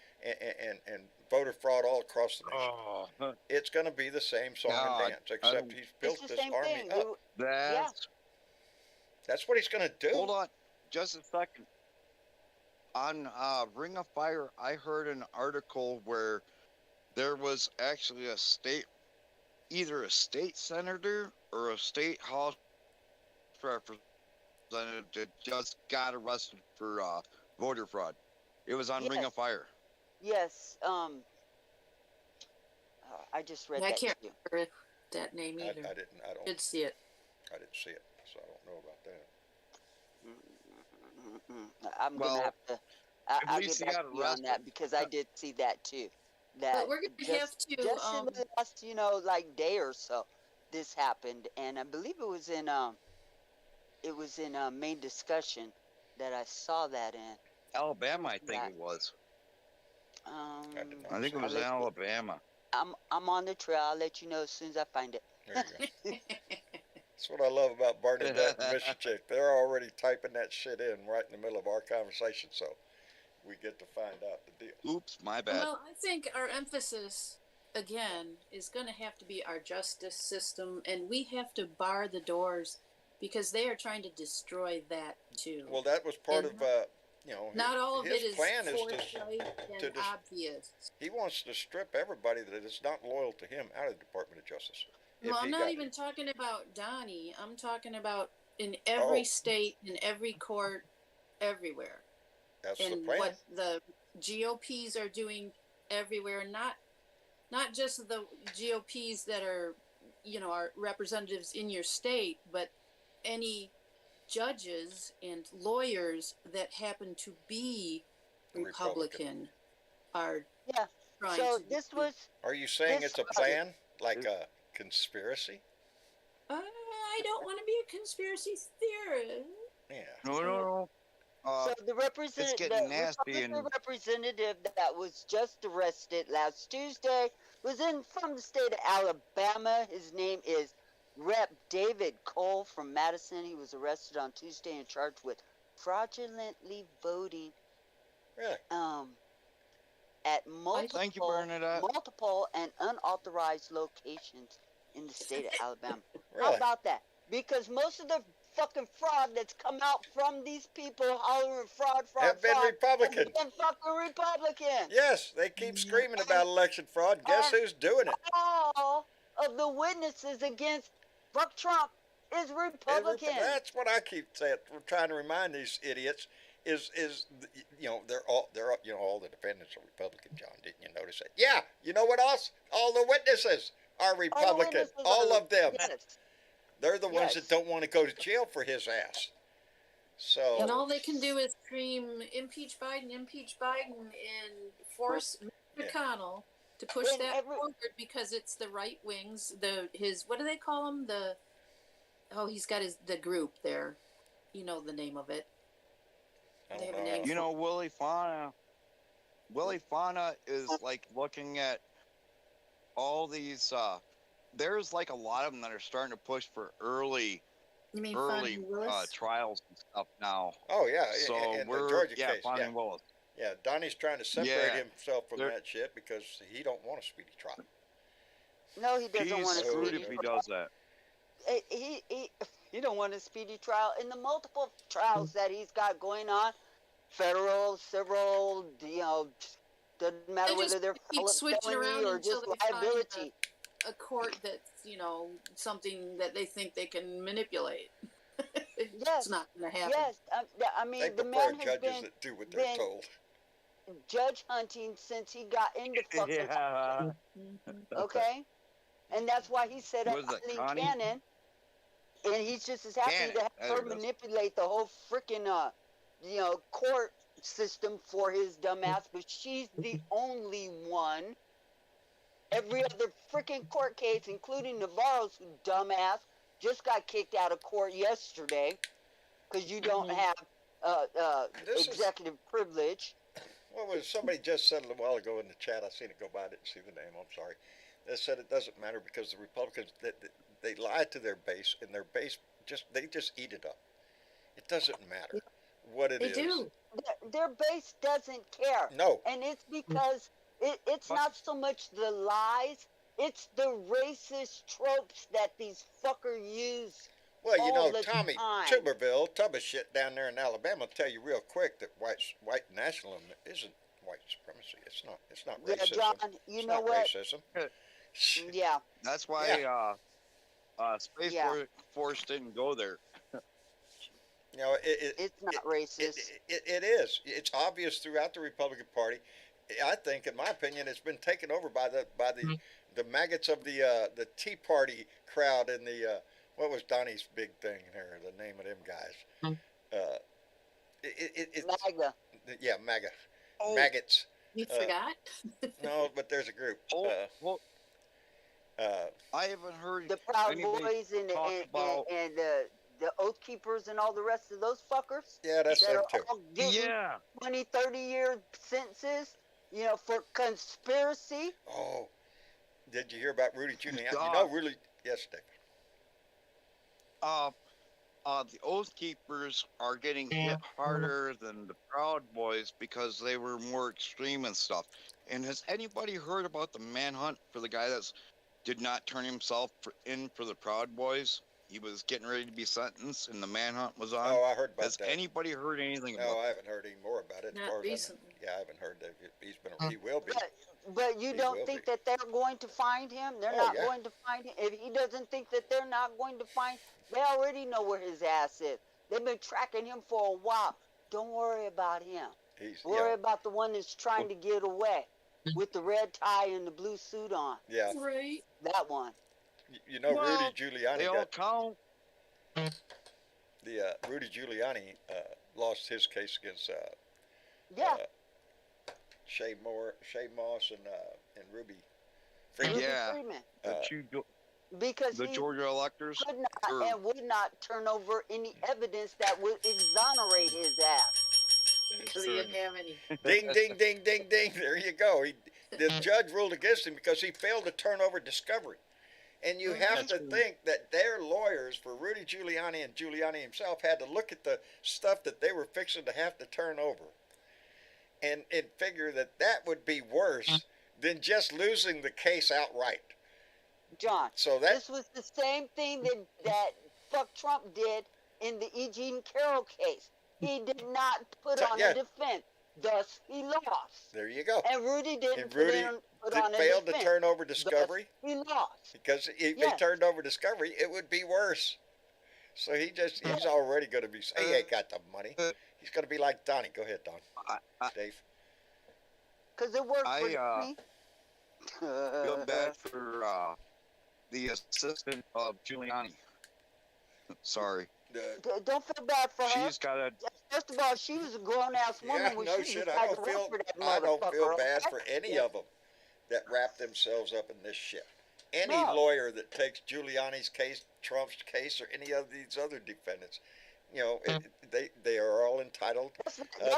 voter fraud all across the nation. It's going to be the same song and dance, except he's built this army up. That's what he's going to do. Hold on, just a second. On Ring of Fire, I heard an article where there was actually either a state senator or a state house representative just got arrested for voter fraud. It was on Ring of Fire. Yes. I just read that. I can't too. remember that name either. I don't. Did see it. I didn't see it, so I don't know about that. I'm gonna have to. I'll get back to you on that because I did see that too. But we're gonna have to. Just in the last, like day or so, this happened, and I believe it was in main discussion that I saw that in. Alabama, I think that? it was. did not I think it I'll was in let you, Alabama. I'm on the trail. I'll let you know as soon as I find it. There you go. That's what I love about Bernadette and Michichick. They're already typing that shit in right in the middle of our conversation, so we get to find out the deal. Oops, my bad. Well, I think our emphasis again is going to have to be our justice system, and we have to bar the doors because they are trying to destroy that too. Well, that was part And of, you know, not all of his it is plan is forthright to and obvious. he wants to strip everybody that is not loyal to him out of the Department of Justice. Well, I'm not even talking about Donnie. I'm talking about in every state, in every court, everywhere. That's and the plan. what the GOPs are doing everywhere, not just the GOPs that are, are representatives in your state, but any judges and lawyers that happen to be Republican are Yeah. trying So to. this was. Are you saying this it's a was- plan, like a conspiracy? I don't want to be a conspiracy theorist. Yeah. No. So the getting nasty Republican representative that was just arrested last Tuesday was from the state of Alabama. His name is Rep. David Cole from Madison. He was arrested on Tuesday and charged with fraudulently voting. Really? At multiple, Thank you, Bernadette. multiple and unauthorized locations in the state of Alabama. Really? How about that? Because most of the fucking fraud that's come out from these people hollering fraud, Have been Republican. Have been fucking Republican. Yes, they keep screaming about election fraud. Guess who's doing it? All of the witnesses against fuck Trump is Republican. That's what I keep saying. We're trying to remind these idiots. They're all all the defendants are Republican. John, didn't you notice that? Yeah. You know what else? All the witnesses are Republican. All of them. Yes. They're the ones that don't want to go to jail for his ass. So. And all they can do is scream, impeach Biden, and force Mitch McConnell to push that forward because it's the right wings. What do they call him? He's got the group there. You know the name of it. They have a name. You know, Willie Fauna. Willie Fauna is like looking at all these. There's like a lot of them that are starting to push for early trials and stuff now. Oh yeah, so in we're the Georgia case, Fonnie Willis. Yeah, Donnie's trying to separate himself from that shit because he don't want a speedy trial. No, he doesn't want a He's screwed speedy if he trial. does that. He don't want a speedy trial. In the multiple trials that he's got going on, federal, civil, doesn't matter whether they're switching around or just liability. A court that's something that they think they can manipulate. It's not going to happen. Yes, I mean they the prefer man has judges been that do what they're told. Judge hunting since he got into fucking okay, and that's why he set up Eileen Cannon, and he's just as happy to have her manipulate the whole freaking court system for his dumbass, but she's the only one. Every other freaking court case, including Navarro's dumbass, just got kicked out of court yesterday because you don't have executive privilege. What was somebody just said a while ago in the chat? I seen it go by. I didn't see the name. I'm sorry. They said it doesn't matter because the Republicans they lie to their base, and their base they just eat it up. It doesn't matter what it is. They do. Their base doesn't care. No. And it's because it's not so much the lies, it's the racist tropes that these fuckers use. Well, Tommy Tuberville, Tubba shit down there in Alabama will tell you real quick that white nationalism isn't white supremacy. It's not racism. Yeah, John, you know what? Racism. Yeah. That's why Space Force didn't go there. It's not racist. It is. It's obvious throughout the Republican Party. I think, in my opinion, it's been taken over by the maggots of the Tea Party crowd and the what was Donnie's big thing there? The name of them guys. It's MAGA. Yeah, MAGA. Maggots. You forgot? No, but there's a group. I haven't heard the Proud anybody Boys and talk about the the Oath Keepers and all the rest of those fuckers Yeah, that's that them are too. all getting Yeah. 20, 30-year sentences, for conspiracy. Oh, did you hear about Rudy Giuliani? You Uh, know, really, yes, Dave. The Oath Keepers are getting hit harder than the Proud Boys because they were more extreme and stuff. And has anybody heard about the manhunt for the guy that did not turn himself in for the Proud Boys? He was getting ready to be sentenced, and the manhunt was on. Oh, I heard about Has that. anybody heard anything No, about I that? haven't heard any more about it. As Not far as I know. recently. Yeah, I haven't heard that he will be. But you He don't will think be. that they're going to find him? They're Oh, not yeah. going to find him. If he doesn't think that they're not going to find, they already know where his ass is. They've been tracking him for a while. Don't worry about him. He's Worry about the one that's trying to get away with the red tie and the blue suit on. yeah. Right. That one. You know, Well, Rudy Giuliani They all got count. Rudy Giuliani lost his case against Yeah. Shay Moss, and Ruby Ruby Freeman. Yeah. Freeman. Because The he Georgia electors. could not Sure. and would not turn over any evidence that would exonerate his ass. So he didn't have any. Ding, ding, ding, ding, ding. There you go. The judge ruled against him because he failed to turn over discovery. And you have to think that their lawyers for Rudy Giuliani and Giuliani himself had to look at the stuff that they were fixing to have to turn over and figure that would be worse than just losing the case outright. John, So this was the same thing that fuck Trump did in the E. Jean Carroll case. He did not put on a defense. Thus, he lost. There you go. And Rudy didn't And Rudy put on a failed defense. to turn over discovery. Thus, he lost. Because if Yes. they turned over discovery, it would be worse. So he's already going to be, he ain't got the money. He's going to be like Donnie. Go ahead, Don. Dave. Because it worked for me. Feel bad for the assistant of Giuliani. Sorry. Don't feel bad for her. She's got a. First of all, she was a grown-ass woman Yeah, when no she shit. decided I to don't run feel for that bad motherfucker, for okay? any of them that wrap themselves up in this shit. Any No. lawyer that takes Giuliani's case, Trump's case, or any of these other defendants, they are all entitled That's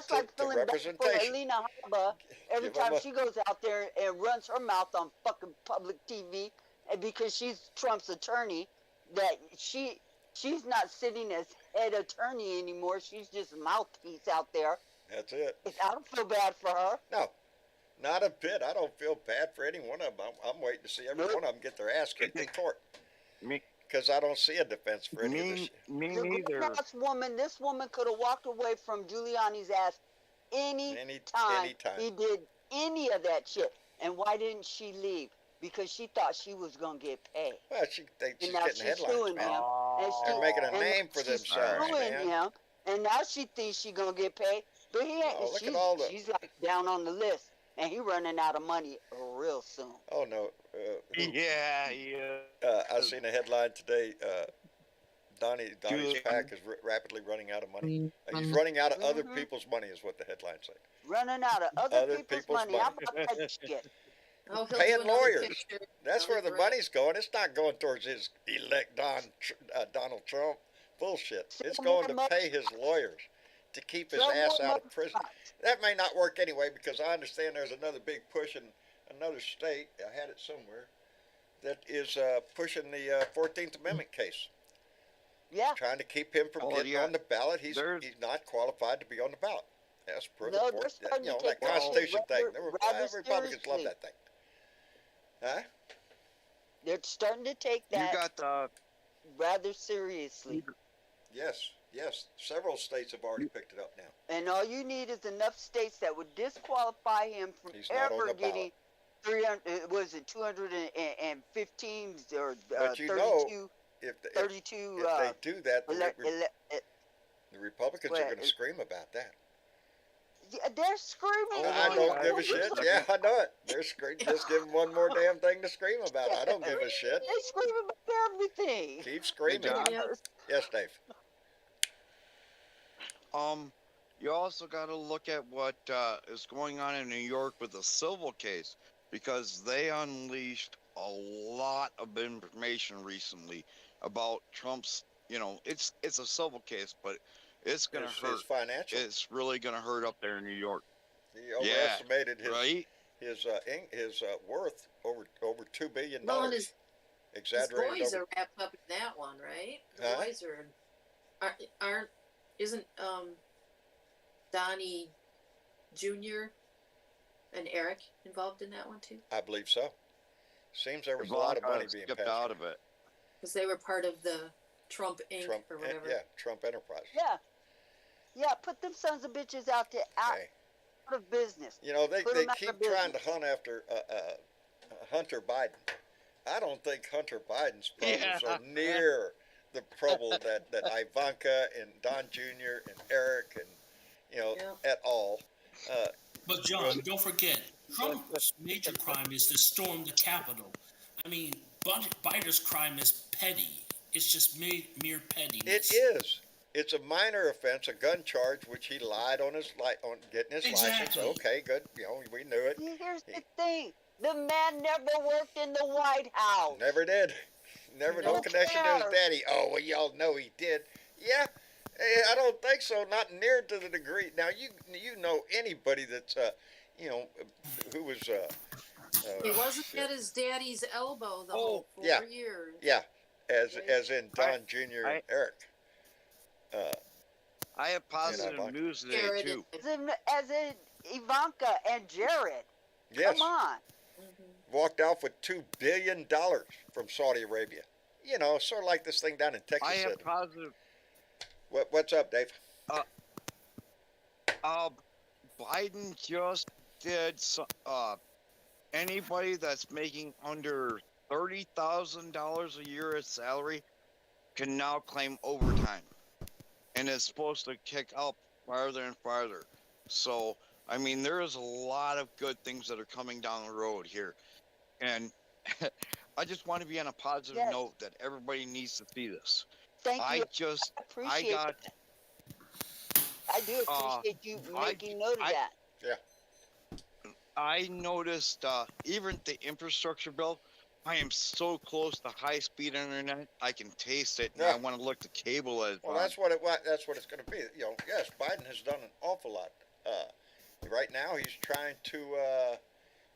to like feeling bad for representation. Alina Habba every Give 'em time a- she goes out there and runs her mouth on fucking public TV, and because she's Trump's attorney, that she's not sitting as head attorney anymore. She's just a mouthpiece out there. That's it. I don't feel bad for her. No, not a bit. I don't feel bad for any one of them. I'm waiting to see every one of them get their ass kicked in court. Me, Because I don't see a defense for any of this shit. me The neither. grown-ass woman, this woman could have walked away from Giuliani's ass any time he did any of that shit. And why didn't she leave? Because she thought she was gonna get paid. Well, she thinks she's And now getting she's headlines, suing man. him. And They're making a and name for she's themselves, suing man. him, and now she thinks she's gonna get paid. But he ain't. Oh, look at all the- She's like down on the list, and he running out of money real soon. Oh, no. Yeah. I seen a headline today. Donnie's Giuliani. PAC is rapidly running out of money. He's running out of other people's money, is what the headline said. Running out of other Other people's people's money. How money. about that shit? Oh, he'll Paying do another lawyers. picture. That's where the Another grant. money's going. It's not going towards his elect Donald Trump bullshit. It's going to pay his lawyers to keep his ass out of prison. That may not work anyway, because I understand there's another big push in another state. I had it somewhere that is pushing the 14th Amendment case. Yeah. Trying to keep him from getting on the ballot. He's not qualified to be on the ballot. That's per the No, court. they're starting to That take that Constitution thing. rather Republicans love seriously. that thing. Huh? They're starting to take that You got the. rather seriously. Yes. Several states have already picked it up now. And all you need is enough states that would disqualify him from He's not on ever the getting 300. Was it 215 or But you 32? know, if they do that, the Republicans are going to scream about that. they're screaming. I don't give a shit. Yeah, I know it. They're screaming. Just give them one more damn thing to scream about. I don't give a shit. They scream about everything. Keep screaming. Yes, Dave. You also got to look at what is going on in New York with the civil case, because they unleashed a lot of information recently about Trump's it's a civil case, but it's gonna hurt. His financial. It's really gonna hurt up there in New York. He Yeah, overestimated right. his worth over $2 billion. Well, and his Exaggerated boys over. are wrapped up in that one, right? The Huh? boys aren't isn't Donnie Jr. and Eric involved in that one too? I believe so. Seems there was a lot of money being skipped passed out of it. Because they were part of the Trump Inc. Trump, or whatever. yeah, Trump Enterprise. Yeah, put them sons of bitches out Hey, of business. you know they Put 'em out keep of trying to business. hunt after Hunter Biden. I don't think Hunter Biden's problems are near the trouble that Ivanka and Don Jr. and Eric and at all. But John, don't forget, Trump's major crime is to storm the Capitol. I mean, Biden's crime is petty. It's just mere pettiness. It is. It's a minor offense, a gun charge, which he lied on on getting his license. Exactly. Okay, good. We knew it. See, here's the thing. The man never worked in the White House. Never did. Never no Who connection to his cares? daddy. Oh, well, y'all know he did. Yeah, I don't think so. Not near to the degree. Now you know anybody that's who was He wasn't at his daddy's elbow the whole 4 years. Yeah, as in Don Jr. and Eric. I have positive news today Jared too. As in Ivanka and Jared. Yes. Come on. Walked off with $2 billion from Saudi Arabia. Sort of like this thing down in Texas. I have positive. What's up, Dave? Biden just did. Anybody that's making under $30,000 a year at salary can now claim overtime, and it's supposed to kick up farther and farther. So, I mean, there is a lot of good things that are coming down the road here, and I just want to be on a positive note that everybody needs to see this. Thank you. I got. I do appreciate you making note of that. Yeah. I noticed even the infrastructure bill. I am so close to high-speed internet. I can taste it. And I want to look the cable as well. That's what it's going to be. Yes, Biden has done an awful lot. Right now, he's trying to.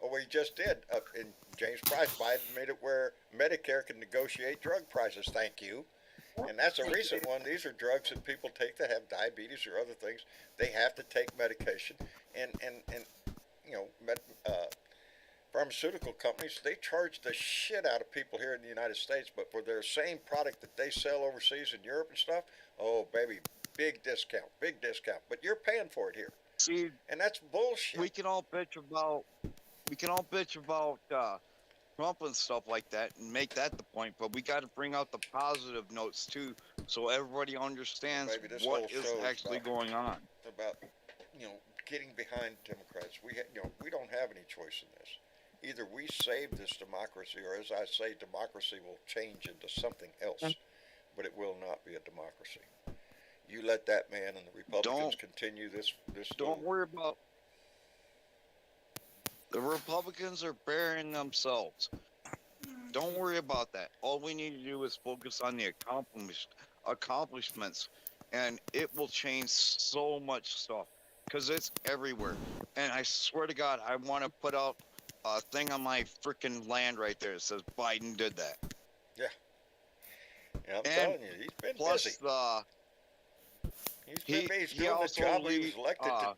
He just did. In James Price, Biden made it where Medicare can negotiate drug prices. Thank you. And that's a recent one. These are drugs that people take that have diabetes or other things. They have to take medication, and pharmaceutical companies, they charge the shit out of people here in the United States, but for their same product that they sell overseas in Europe and stuff, oh baby, big discount, but you're paying for it here. See, and that's bullshit. We can all bitch about Trump and stuff like that and make that the point, but we got to bring out the positive notes too, so everybody understands what is actually going on. About getting behind Democrats. We don't have any choice in this. Either we save this democracy, or as I say, democracy will change into something else, but it will not be a democracy. You let that man and the Republicans continue this. Don't worry about. The Republicans are burying themselves. Don't worry about that. All we need to do is focus on the accomplishments, and it will change so much stuff because it's everywhere. And I swear to God, I want to put out a thing on my freaking land right there that says Biden did that. Yeah. I'm telling you, he's been busy. He's doing the job he was elected to.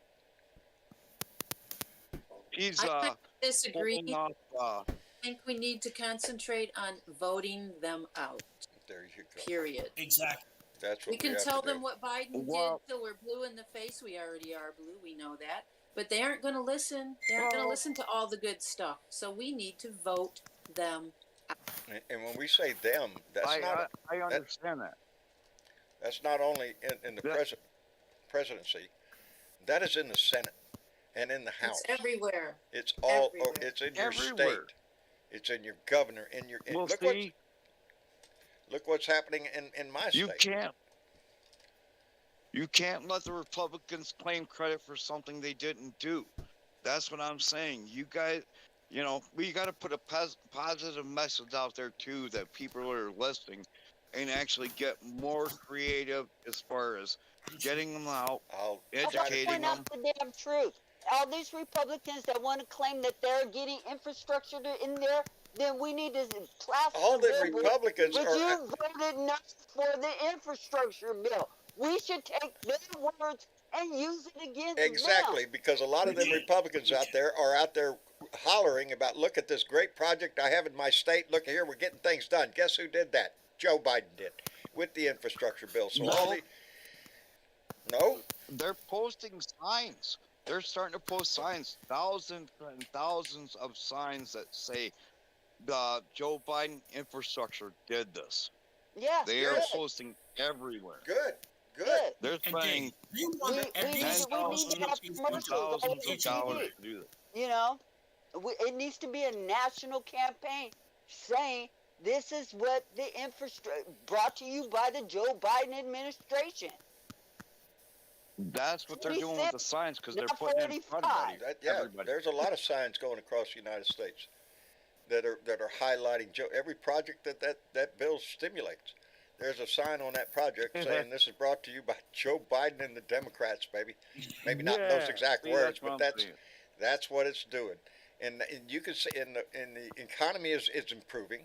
I disagree. I think we need to concentrate on voting them out. There you go. Period. Exactly. That's what we can tell them what Biden did till we're blue in the face. We already are blue. We know that. But they aren't going to listen. They aren't going to listen to all the good stuff. So we need to vote them out. And when we say them, that's not. I understand that. That's not only in the presidency. That is in the Senate. And in the House. It's everywhere. It's all. It's in your state. It's in your governor. Look what's happening in my state. You can't let the Republicans claim credit for something they didn't do. That's what I'm saying. You guys, we got to put a positive message out there too that people are listening, and actually get more creative as far as getting them out, I'll How about educating point out them. the damn truth? All these Republicans that want to claim that they're getting infrastructure in there, then we need to plaster all the billboards. Republicans But are you voted no for the infrastructure bill. We should take their words and use it against exactly them. because a lot of them Republicans out there are out there hollering about, look at this great project I have in my state. Look here, we're getting things done. Guess who did that? Joe Biden did with the infrastructure bill. So all No, the no, they're posting signs. They're starting to post signs, thousands and thousands of signs that say the Joe Biden infrastructure did this. Yeah, They good, are posting everywhere. good, good. good. They're And spending Dave, they We, want and we these need we need to have thousands and commercials all thousands over of dollars TV. to do this. You know, it needs to be a national campaign saying this is what the infrastructure brought to you by the Joe Biden administration. That's what they're doing with the 46, signs because they're not putting it in front of 45. everybody. There's a lot of signs going across the United States that are highlighting Joe. Every project that bill stimulates. There's a sign on that project saying this is brought to you by Joe Biden and the Democrats, baby. Maybe not in those Yeah, exact see, words, that's what but I'm saying. that's what it's doing. And you can see in the economy is improving.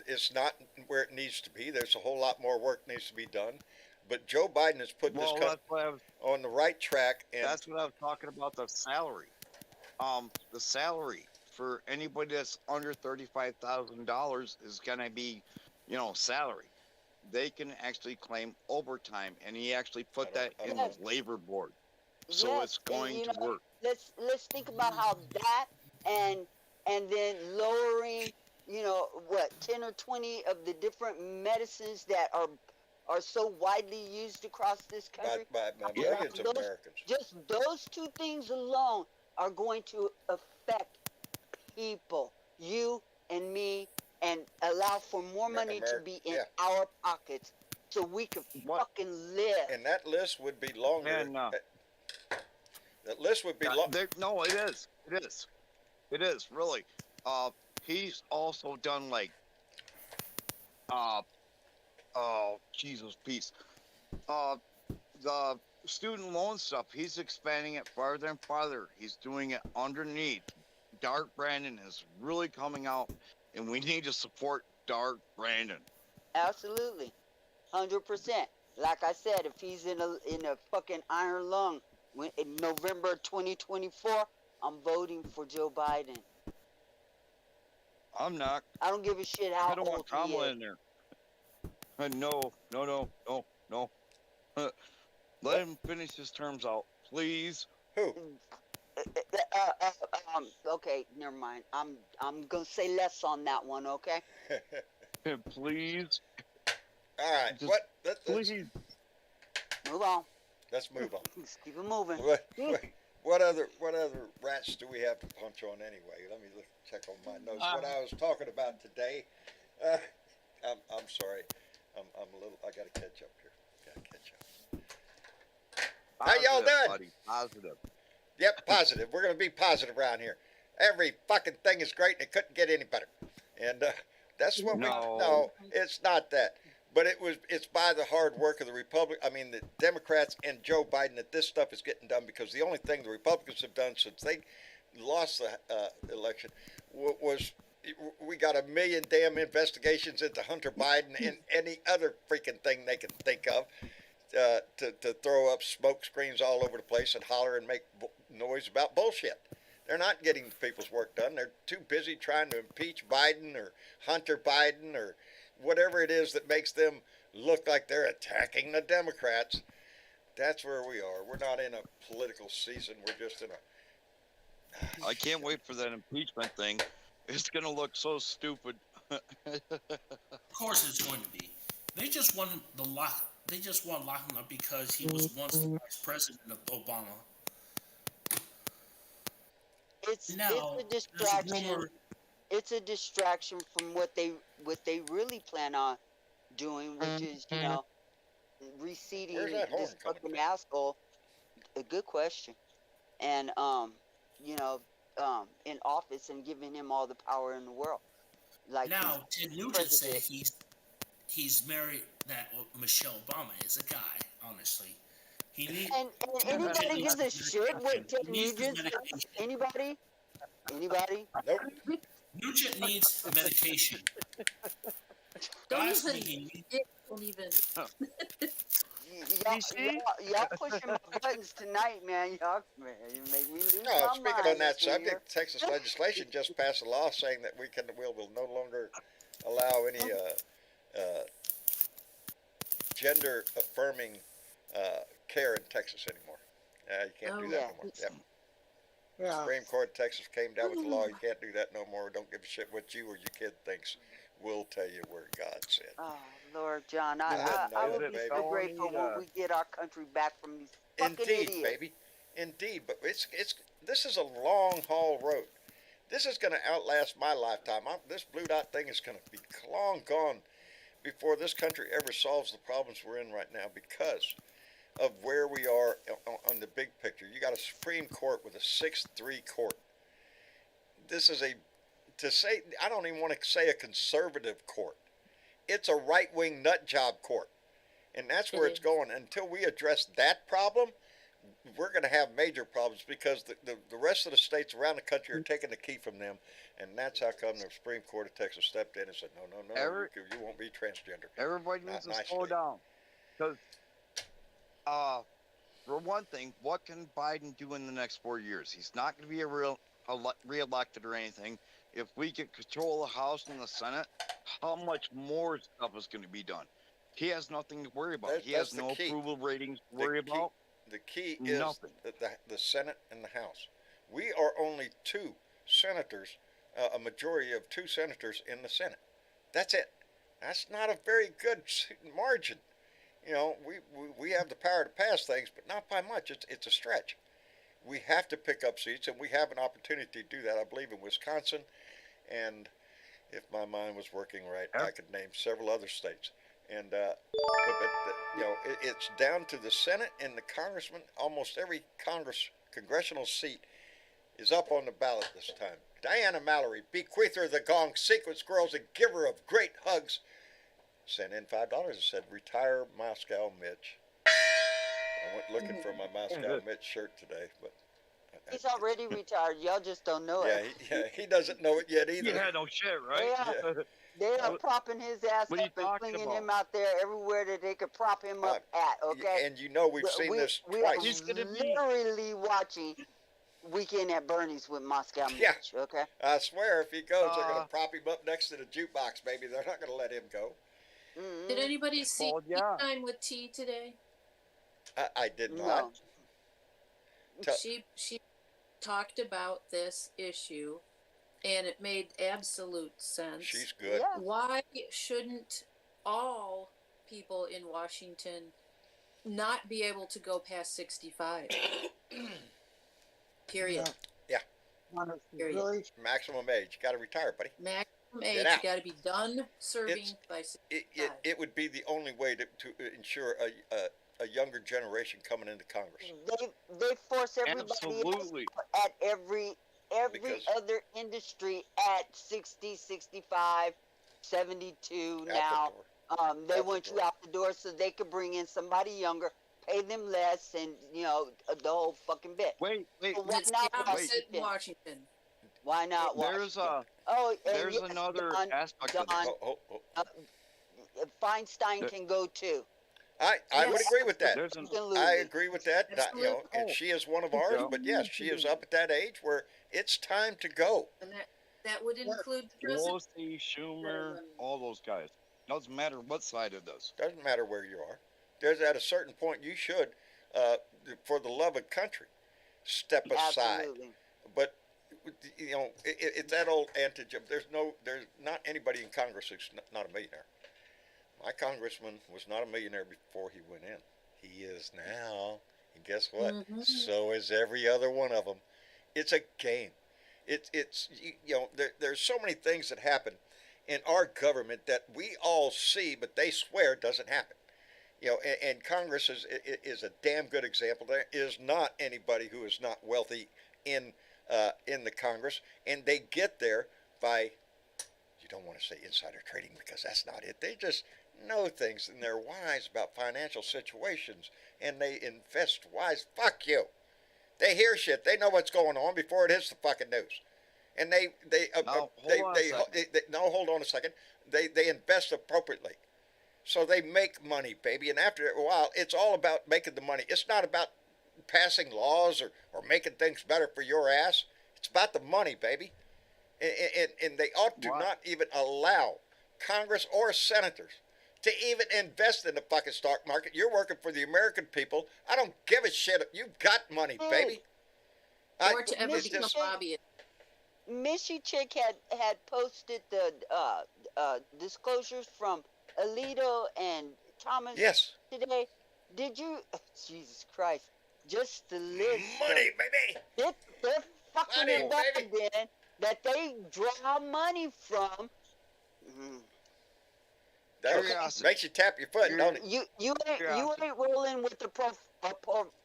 It's not where it needs to be. There's a whole lot more work needs to be done. But Joe Biden has put Well, this that's what I was. on the right track. And That's what I was talking about. The salary. The salary for anybody that's under $35,000 is gonna be, salary. They can actually claim overtime, and he actually put that in the Yes. labor board, so Yes, it's and going to work. let's think about how that and then lowering, 10 or 20 of the different medicines that are so widely used across this country. by Yeah. millions of Americans. Just those two things alone are going to affect people, you and me, and allow for more money to be in yeah. our pockets so we can What? fucking live. And that list would be longer. And That list would be longer. no, it is. It is really. He's also done like, oh Jesus, peace. The student loan stuff. He's expanding it farther and farther. He's doing it underneath. Dark Brandon is really coming out, and we need to support Dark Brandon. Absolutely, 100%. Like I said, if he's in a fucking iron lung in November 2024, I'm voting for Joe Biden. I'm not. I don't give a shit how I don't want old he Kamala is. in there. No. Let him finish his terms out, please. Who? Okay, never mind. I'm gonna say less on that one. Okay. Please. All right. Just Let's Move on. move on. Let's keep it moving. What other rats do we have to punch on anyway? Let me check on my notes. What I was talking about today. I'm sorry. I'm a little. I gotta catch up here. Gotta catch up. How y'all doing? Buddy, positive. Yep, positive. We're gonna be positive around here. Every fucking thing is great, and it couldn't get any better. And that's what No. it's not that. But it's by the hard work of the Democrats and Joe Biden that this stuff is getting done, because the only thing the Republicans have done since they lost the election was we got 1 million damn investigations into Hunter Biden and any other freaking thing they can think of to throw up smoke screens all over the place and holler and make noise about bullshit. They're not getting the people's work done. They're too busy trying to impeach Biden or Hunter Biden or whatever it is that makes them look like they're attacking the Democrats. That's where we are. We're not in a political season. We're just in a... I can't wait for that impeachment thing. It's gonna look so stupid. Of course, it's going to be. They just want the lock. They just want to lock him up because he was once the vice president of Obama. It's Now, a there's a distraction. rumor. It's a distraction from what they really plan on doing, which is reseating Where's that horn this coming fucking from? asshole. A good question. And in office and giving him all the power in the world. Like Now, Ted Nugent said he's married that Michelle Obama is a guy. Honestly, he need And Ted Nugent anybody needs gives a his shit what medication. Ted He needs his Nugent thinks? medication. Anybody? Anybody? Nope. Nugent needs medication. Don't Trust me, even. he needs. Don't even. Y'all, You see? y'all pushing my buttons tonight, man. Man, you make me lose No, my speaking mind on that this year. subject, Texas legislation just passed a law saying that will no longer allow any gender affirming care in Texas anymore. You can't do that Yeah. no more. Yep. Yeah. Supreme Court of Texas came down with the law. You can't do that no more. Don't give a shit what you or your kid thinks. We'll tell you where God said. Oh, Lord, John, No, I will is it be so felony, grateful when we get our country back from these fucking Indeed, idiots. baby. Indeed, but this is a long haul road. This is going to outlast my lifetime. This blue dot thing is going to be long gone before this country ever solves the problems we're in right now because of where we are on the big picture. You got a Supreme Court with a 6-3 court. This is I don't even want to say a conservative court. It's a right-wing nut job court. And that's where it's going. Until we address that problem, we're going to have major problems because the rest of the states around the country are taking the key from them. And that's how come the Supreme Court of Texas stepped in and said, no, you won't be transgender. Everybody needs to slow state. down. Because, for one thing, what can Biden do in the next 4 years? He's not going to be re-elected or anything. If we get control of the House and the Senate, how much more stuff is going to be done? He has nothing to worry about. He has no approval ratings to worry about. The key is the Senate and the House. We are only two senators, a majority of two senators in the Senate. That's it. That's not a very good margin. You know, we have the power to pass things, but not by much. It's a stretch. We have to pick up seats, and we have an opportunity to do that, I believe, in Wisconsin. And if my mind was working right, I could name several other states. And it's down to the Senate and the congressman. Almost every congressional seat is up on the ballot this time. Diana Mallory, bequeather of the gong, sequence girls, and giver of great hugs, sent in $5 and said, "Retire Moscow Mitch." I went looking for my Moscow Mitch shirt today, but he's already retired. Y'all just don't know it. He doesn't know it yet either. Yeah, no shit, right? They are propping his ass up and flinging him out there everywhere that they could prop him up at, okay? And you know we've seen this twice. He's literally watching Weekend at Bernie's with Moscow Mitch, okay? I swear if he goes, they're going to prop him up next to the jukebox, baby. They're not going to let him go. Mm-hmm. Did anybody see Tea Time with Tea today? I did not. No. She talked about this issue, and it made absolute sense. She's good. Yeah. Why shouldn't all people in Washington not be able to go past 65? Period. Yeah. Period. Really? Maximum age. You got to retire, buddy. Maximum age. You got to be done serving by 65. It would be the only way to ensure a younger generation coming into Congress. They force everybody else at every other industry at 60, 65, 72 now. They want you out the door so they could bring in somebody younger, pay them less, and the whole fucking bit. Wait. Why not Washington? Why not Washington? There's another aspect of it. Feinstein can go too. I would agree with that. Absolutely. I agree with that. And she is one of ours, but yes, she is up at that age where it's time to go. And that would include the president. Pelosi, Schumer, all those guys. Doesn't matter what side of this. Doesn't matter where you are. There's at a certain point you should, for the love of country, step aside. Absolutely. But it's that old adage of there's not anybody in Congress who's not a millionaire. My congressman was not a millionaire before he went in. He is now. And guess what? Mm-hmm. So is every other one of them. It's a game. There's so many things that happen in our government that we all see, but they swear doesn't happen. And Congress is a damn good example. There is not anybody who is not wealthy in the Congress, and they get there by, you don't want to say insider trading because that's not it. know things and they're wise about financial situations and they invest wise. Fuck you. They hear shit. They know what's going on before it hits the fucking news. And Now, hold on a second. no, hold on a second. They invest appropriately. So they make money, baby. And after a while, it's all about making the money. It's not about passing laws or making things better for your ass. It's about the money, baby. And they ought to What? not even allow Congress or senators to even invest in the fucking stock market. You're working for the American people. I don't give a shit. You've got money, baby. Or to ever it's become just- a lobbyist. Missy Chick had posted the disclosures from Alito and Thomas Yes. today. Did you? Jesus Christ! Just the list. Money, baby. They're fucking Money, involved baby. in that they draw money from. That Curiosity. makes you tap your foot, don't it? You ain't rolling with a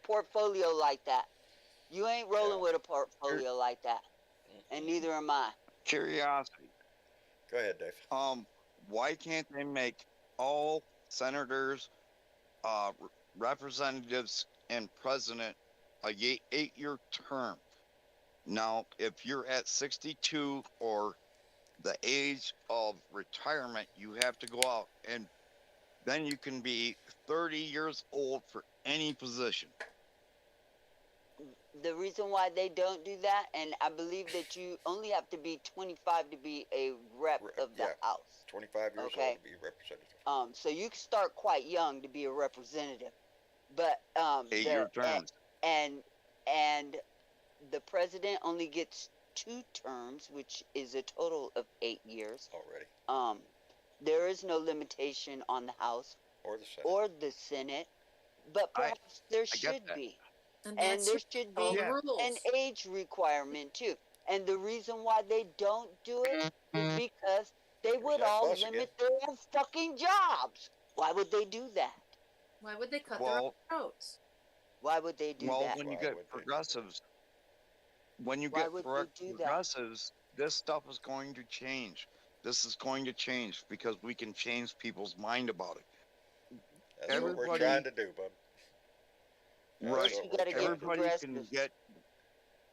portfolio like that. You ain't rolling with a portfolio like that, and neither am I. Curiosity. Go ahead, Dave. Why can't they make all senators, representatives, and president a 8-year term? Now, if you're at 62 or the age of retirement, you have to go out, and then you can be 30 years old for any position. The reason why they don't do that, and I believe that you only have to be 25 to be a rep of the Yeah. House. 25 years Okay. old to be representative. So you can start quite young to be a representative, but 8-year terms. and the president only gets 2 terms, which is a total of 8 years. Already. There is no limitation on the House Or the Senate. or the Senate, but perhaps there get should that. be. And And that's there should all be the rules. an age requirement too. And the reason why they don't do it is because they would that all bus limit their own fucking jobs. Why would they do that? Why would they cut their Well- own throats? Why would they do Well, that? when you Why get would they do progressives, when you Why get would they do that? progressives, this stuff is going to change. This is going to change because we can change people's mind about it. That's what we're everybody- trying to do, bub. That's Right. what You we're gotta get trying to do. Everybody can progressives. get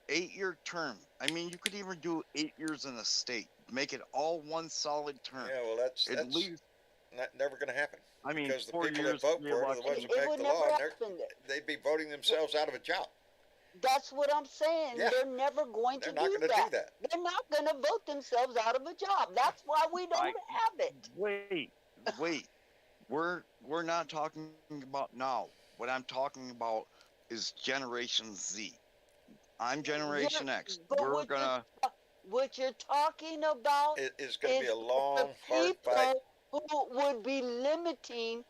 8-year term. I mean, you could even do 8 years in a state. Make it all one solid term. Yeah, well, that's At least, never going to happen. I mean, Because the 4 people years that vote for it are the re-election. ones who It make would the never law, and happen. they'd be voting themselves out of a job. That's what I'm saying. Yeah. They're never going They're to not do going to do that. They're not going to vote themselves out of a job. That's why we don't have it. Wait. We're not talking about now. What I'm talking about is Generation Z. I'm Generation X. but We're what gonna. What you're talking about It is going to be a is long, the hard fight. people who would be limiting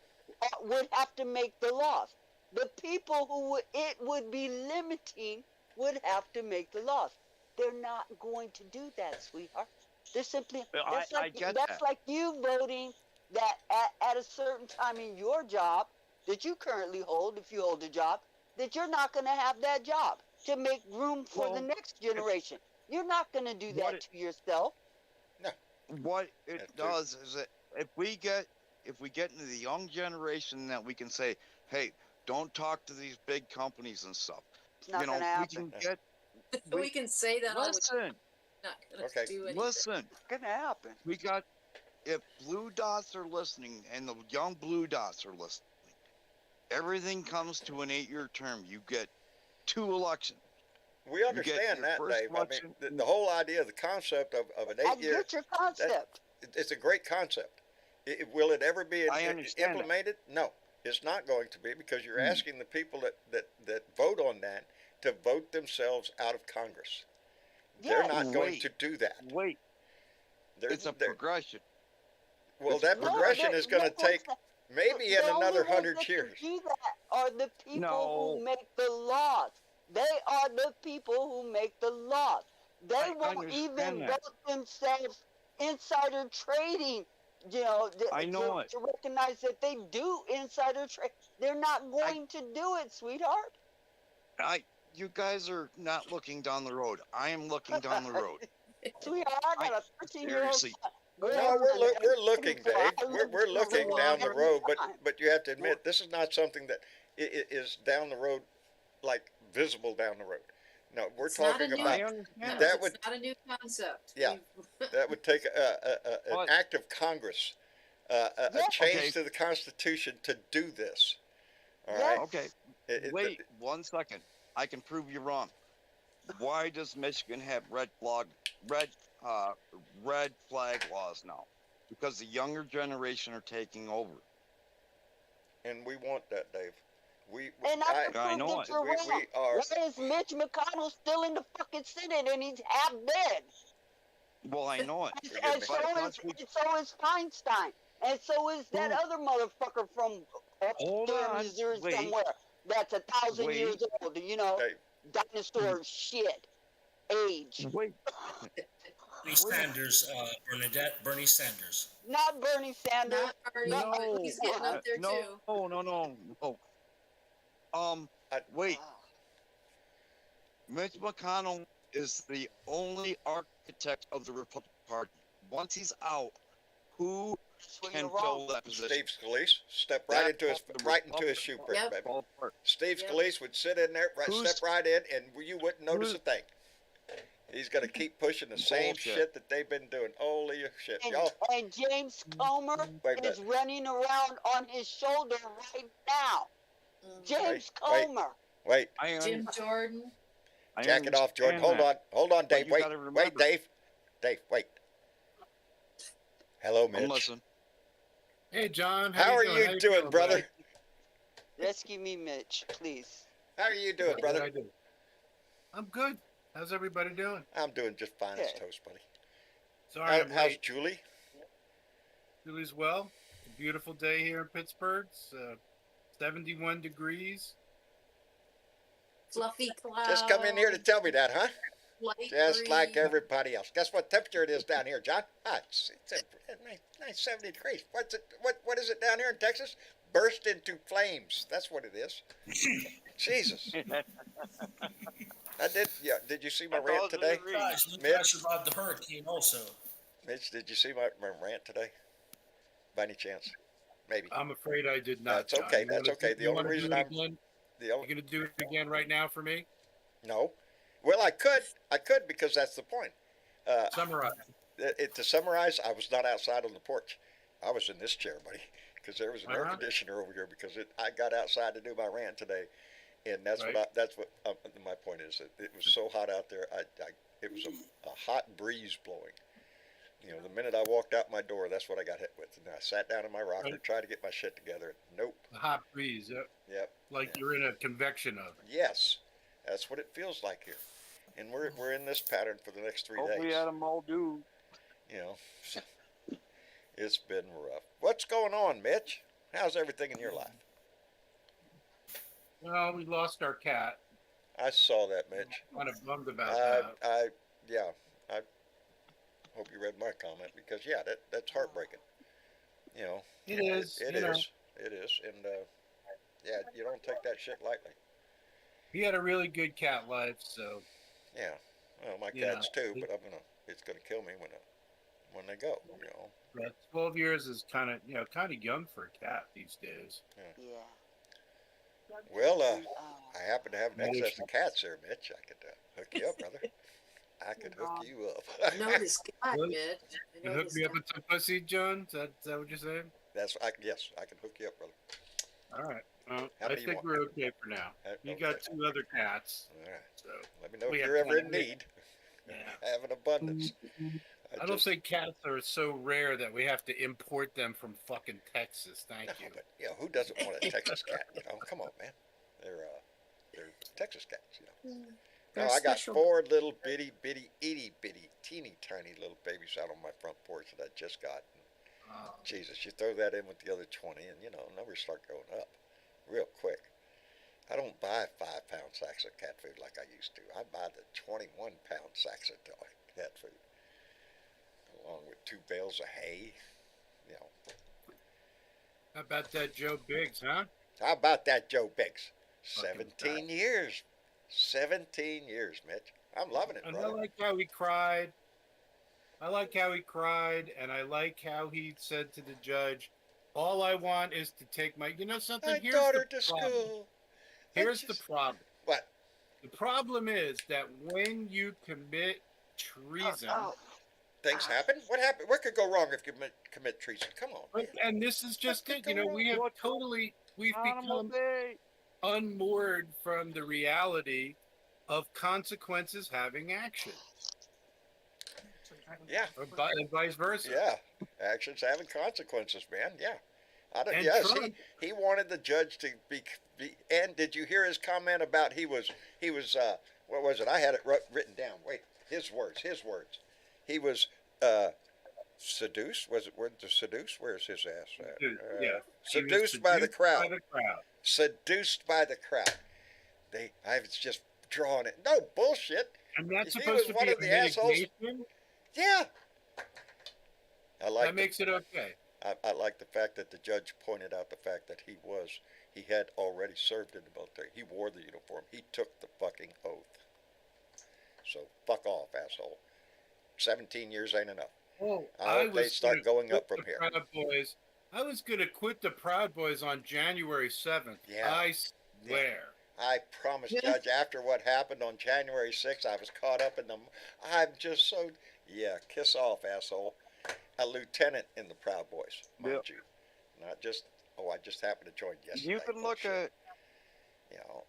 would have to make the laws. The people who it would be limiting would have to make the laws. They're not going to do that, sweetheart. They're simply I get that's that. like you voting that at a certain time in your job that you currently hold, if you hold a job, that you're not going to have that job to make room for the Well, next generation. You're not going to do what that to yourself. What it That's true. does is that if we get into the young generation that we can say, hey, don't talk to these big companies and stuff. It's not You know, going to we happen. can get. We can say that all we Listen, not gonna Okay. do anything. listen. It's going to happen. We got. If blue dots are listening and the young blue dots are listening, everything comes to an 8-year term. You get 2 elections. We get understand your that, first Dave. I mean, election- the whole idea, the concept of an I 8-year, get your concept. it's a great concept. Will it ever be I understand that. implemented? No, it's not going to be, because you're Hmm. asking the people that vote on that to vote themselves out of Congress. They're Yes. not going Wait. to do that. Wait, it's a progression. Well, it's a that No, progression they're- is going to they're take ones maybe that- in the only another ones 100 that can years. do that are the people No. who make the laws. They are the people who make the laws. They I won't even understand that. vote themselves insider trading. You know, I know it. to recognize that they do insider trade. They're not going to do it, sweetheart. You guys are not looking down the road. I am looking down the road. Sweetheart, I got a 13-year-old seriously- son. No, we're looking, So I Dave. lived We're in a looking real down the long road, time. but you have to admit this is not something that is down the road, like visible down the road. No, we're It's not a talking new. about I understand. that It's would not a new concept. yeah that would take an But act of Congress, a Yes, change okay, to the Constitution to do this. All yes. right. okay. Wait 1 second. I can prove you wrong. Why does Michigan have red uh red flag laws now? Because the younger generation are taking over. And we want that, Dave. And I can I prove know that it. you're we wrong. are. Why is Mitch McConnell still in the fucking Senate and he's half dead? Well, I know it. And so But is once we Feinstein. And so is that who other motherfucker from up hold there in on, Missouri wait, somewhere that's 1,000 years wait, old, you know, Dave, dinosaur shit age. wait, Bernie wait. Sanders, Bernadette, Bernie Sanders. Not Bernie Sanders. Not Bernie, Not, but he's getting up there No, too. no. Wait. Mitch McConnell is the only architect of the Republican Party. Once he's out, who so can you're wrong. fill that position? Steve Scalise step right into his shoe print, Yep. baby. Fall apart. Steve Yep. Scalise would sit in there, Who's- step right in, and you wouldn't notice who's- a thing. He's gonna keep pushing the same Bullshit. shit that they've been doing. Holy shit, And, y'all! and James Comer Wait a is minute. running around on his shoulder right now. James Wait. Comer. Wait, I Jim un- Jordan. I jack it off, Jordan. understand Hold on, But Dave. you Wait, gotta wait, remember- Dave, wait. Hello, that. I'm Mitch. listening. Hey, John. How are doing? you How you doing, feeling, brother? buddy? Rescue me, Mitch, please. How are you doing, What did I brother? do? I'm good. How's everybody doing? I'm doing just fine as Okay. toast, buddy. Sorry I'm How's late. Julie? Julie's well. It's a beautiful day here in Pittsburgh. It's 71 degrees. Fluffy cloud. Just come in here to tell me that, huh? Light Just like breeze. everybody else. Guess what temperature it is down here, John? It's a nice 70 degrees. What is it down here in Texas? Burst into flames. That's what it is. Jesus. Did you see my rant today? Guys, look, I Mitch? survived the hurricane also. Mitch, did you see my rant today? By any chance? Maybe. I'm afraid I did not. That's okay, John. that's okay. The You only wanna do reason it I'm- again? The You only, gonna do it again right now for me? no. Well, I could because that's the point. Summarize. To summarize, I was not outside on the porch. I was in this chair, buddy, because there was an air Uh-huh. conditioner over here. Because I got outside to do my rant today, and that's Right. what my point is. It was so hot out there. It was a hot breeze blowing. You know, the minute I walked out my door, that's what I got hit with. And I sat down in my rocker, Right. tried to get my shit together. Nope. The hot breeze. Yep. Like you're in a convection oven. Yes, that's what it feels like here. And we're in this pattern for the next 3 Hopefully, days. Adam will do. You know, so it's been rough. What's going on, Mitch? How's everything in your life? Well, we lost our cat. I saw that, Mitch. Kind of bummed about that. I hope you read my comment because that's heartbreaking. You know, It is. It you know. is. It is, and you don't take that shit lightly. He had a really good cat life, so Yeah. Well, my Yeah. cats too, but it's gonna kill me when they go. You know. yeah, 12 years is kind of young for a cat these days. Yeah. Well, Oh. I happen to have an excess of cats there, Mitch. I could hook you up, brother. I could hook you up. I know this guy, Really? Mitch. I You know hook this me up guy. with some pussy, John? Is that what you're saying? Yes, I can hook you up, brother. All right. Well, How I many you think want? we're okay for now. You Okay. got 2 other cats, All right. so Let me know We if have you're ever in plenty. need. yeah. Have an abundance. I don't think cats are so rare that we have to import them from fucking Texas. Thank you. But who doesn't want a Texas cat? You know, come on, man. They're Texas cats. You know. They're No, I got special. 4 little bitty, itty bitty, teeny tiny little babies out on my front porch that I just got. Oh, Jesus, you throw that in with the other 20, and numbers start going up real quick. I don't buy 5-pound sacks of cat food like I used to. I buy the 21-pound sacks of cat food, along with 2 bales of hay. You know, how about that Joe Biggs, huh? how about that, Joe Biggs? Fucking 17 years. 17 years, Mitch. I'm loving it, And I brother. like how he cried I like how he cried, and I like how he said to the judge, "All I want is to take my." You know something? My Here's the daughter to problem. school. Here's the problem. What? The problem is that when you commit treason, Things happen. What happened? What could go wrong if you commit treason? Come on. Man. and this is just it. You know, we have we've become unmoored from the reality of consequences having action. Yeah. And vice versa. Yeah. Actions having consequences, man. Yeah. I don't. And Yes, Trump- he wanted the judge to be. And did you hear his comment about he was what was it? I had it written down. Wait, his words. He was seduced. Was it word to seduce? Where's his ass? Yeah. Seduced by the crowd. By the crowd. Seduced by the crowd. I was just drawing it. No bullshit. And that's He supposed was to one be of a the assholes. mitigation. Yeah. I like That makes it okay. I like the fact that the judge pointed out the fact that he had already served in the military. He wore the uniform. He took the fucking oath. So fuck off, asshole. 17 years ain't enough. Oh, I hope they start going up quit from the here. Proud Boys. I was going to quit the Proud Boys on January 7th. Yeah. I swear. I promise, Judge, after what happened on January 6th, I was caught up in them. I'm just so... Yeah, kiss off, asshole. A lieutenant in the Proud Boys, mind you. Not just... Oh, I just happened to join yesterday. You can look at... You know,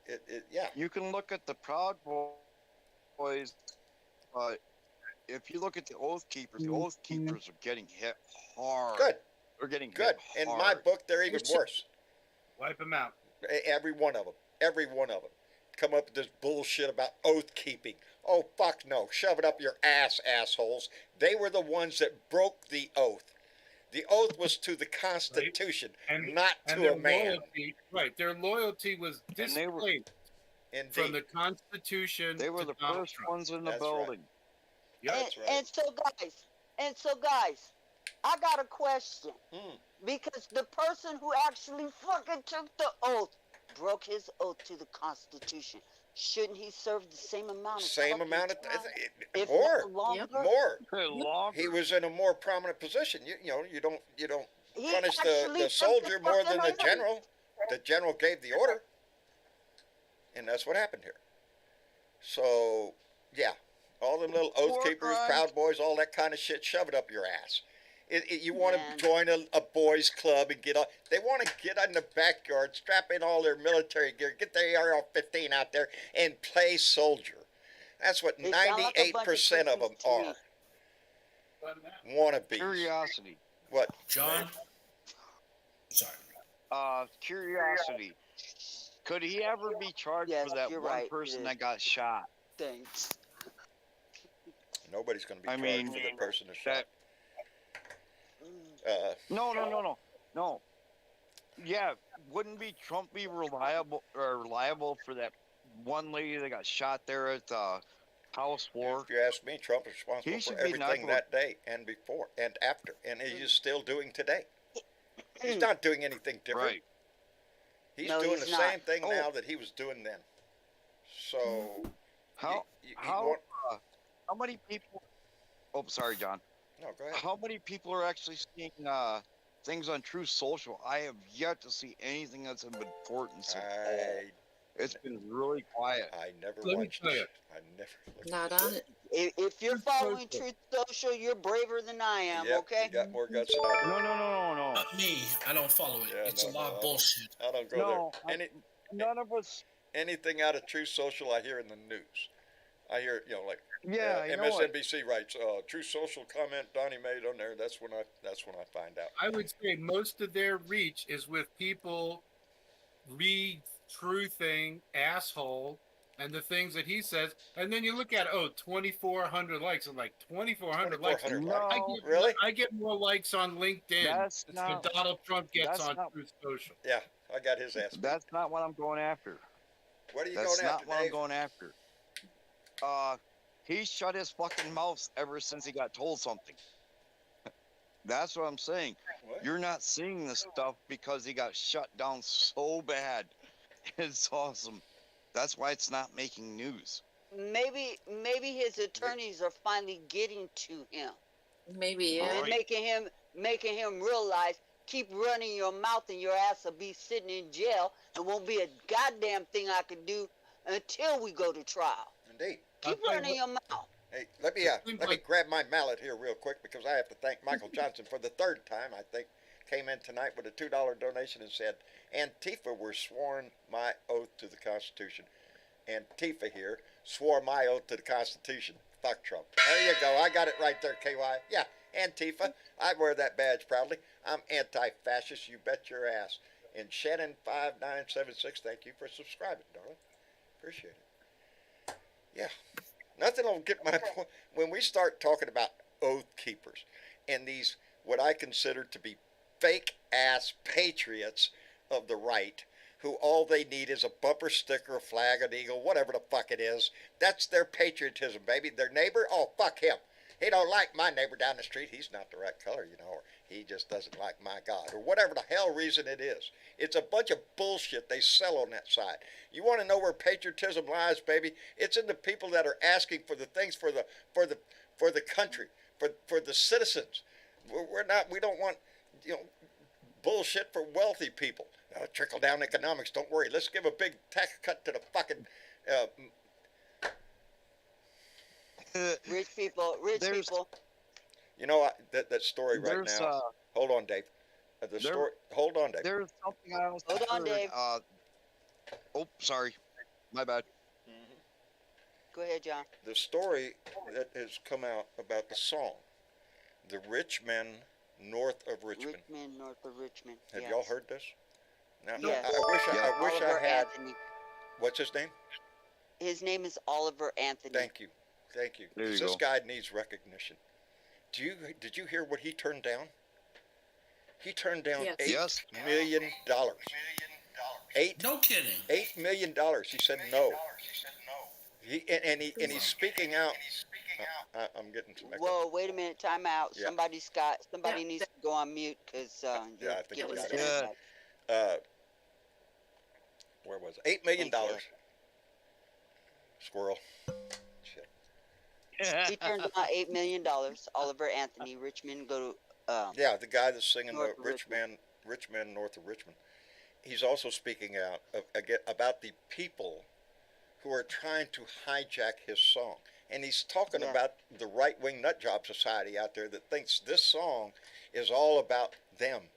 yeah. You can look at the Proud Boys, but if you look at the Oath Keepers are getting hit hard. Good. They're getting Good. hit In hard. my book, they're even worse. Wipe them out. Every one of them. Every one of them. Come up with this bullshit about oath keeping. Oh, fuck no. Shove it up your ass, assholes. They were the ones that broke the oath. The oath was to the Constitution, not to a man. Right. Their loyalty was displaced from the Constitution. They were the first ones in the building. Yeah, that's right. And so guys, I got a question. Because the person who actually fucking took the oath broke his oath to the Constitution. Shouldn't he serve the same amount of time? If more, not longer? more. He was in a more prominent position. You don't punish the soldier more than the general. The general gave the order, and that's what happened here. So yeah, all them little oath keepers, Proud Boys, all that kind of shit, shove it up your ass. You want to join a boys club and get on. They want to get in the backyard, strap in all their military gear, get their AR-15 out there, and play soldier. That's what 98% of them are. Wannabes. Curiosity. What? John? Sorry. Curiosity. Could he ever be charged for that one person that got shot? Thanks. Nobody's going to be charged for the person that shot. No. Yeah, wouldn't Trump be liable for that one lady that got shot there at the House floor? If you ask me, Trump is responsible for everything that day and before and after, and he's still doing today. He's not doing anything different. Right. He's doing the same thing now that he was doing then. So how many people? Oh, sorry, John. No, go ahead. How many people are actually seeing things on True Social? I have yet to see anything that's of importance at all. It's been really quiet. I never Let me watched tell you. it. I never looked Not at on it. it. If you're following Truth Social, you're braver than I am, Yep, okay? you got more guts than I do. No. Not me. I don't follow it. Yeah, It's a lot of bullshit. I don't go there. None of us. Anything out of True Social, I hear in the news. I hear, I know it. MSNBC writes, True Social comment Donnie made on there. That's when I find out. I would say most of their reach is with people re-truthing asshole and the things that he says, and then you look at 2,400 likes. I'm like 2,400 likes. Really? I get more likes on LinkedIn than Donald Trump gets on Truth Social. Yeah, I got his ass. That's not what I'm going after. What are you going after, That's not what Dave? I'm going after. He shut his fucking mouth ever since he got told something. That's what I'm saying. What? You're not seeing this stuff because he got shut down so bad. It's awesome. That's why it's not making news. Maybe his attorneys are finally getting to him. Maybe, yeah. And making him realize, keep running your mouth and your ass will be sitting in jail and won't be a goddamn thing I can do until we go to trial. Indeed. Keep running your mouth. Hey, let me grab my mallet here real quick because I have to thank Michael Johnson for the third time, I think, came in tonight with a $2 donation and said, Antifa were sworn my oath to the Constitution. Antifa here swore my oath to the Constitution. Fuck Trump. There you go. I got it right there, KY. Yeah, Antifa. I wear that badge proudly. I'm anti-fascist. You bet your ass. And Shannon5976, thank you for subscribing, darling. Appreciate it. Yeah. Nothing will get my point. When we start talking about oath keepers and these, what I consider to be fake-ass patriots of the right, who all they need is a bumper sticker, a flag, an eagle, whatever the fuck it is. That's their patriotism, baby. Their neighbor, oh, fuck him. He don't like my neighbor down the street. He's not the right color, you know, or he just doesn't like my God, or whatever the hell reason it is. It's a bunch of bullshit they sell on that side. You want to know where patriotism lies, baby? It's in the people that are asking for the things for the country, for the citizens. We don't want, you know, bullshit for wealthy people. Trickle down economics. Don't worry. Let's give a big tax cut to the fucking rich people. You know that story right now. Hold on, Dave. Hold on, Dave. There's something else. Hold on, Dave. Oh, sorry. My bad. Go ahead, John. The story that has come out about the song, "The Rich Men North of Richmond." Rich men north of Richmond. Have yes. y'all heard this? Now, yes. I wish I had. Anthony. What's his name? His name is Oliver Anthony. Thank you. This guy needs recognition. Did you hear what he turned down? He turned down $8 million. No kidding. $8 million. He said no. He's speaking out. I'm getting some echo. Whoa! Wait a minute. Time out. Yeah. Somebody needs to go on mute because yeah, I think I got it. Where was it? $8 million. Squirrel. Shit. He turned down $8 million. Oliver Anthony, Richmond, go to. Yeah, the guy that's singing the Rich Man North of Richmond. He's also speaking out about the people who are trying to hijack his song. And he's talking about the right-wing nutjob society out there that thinks this song is all about them.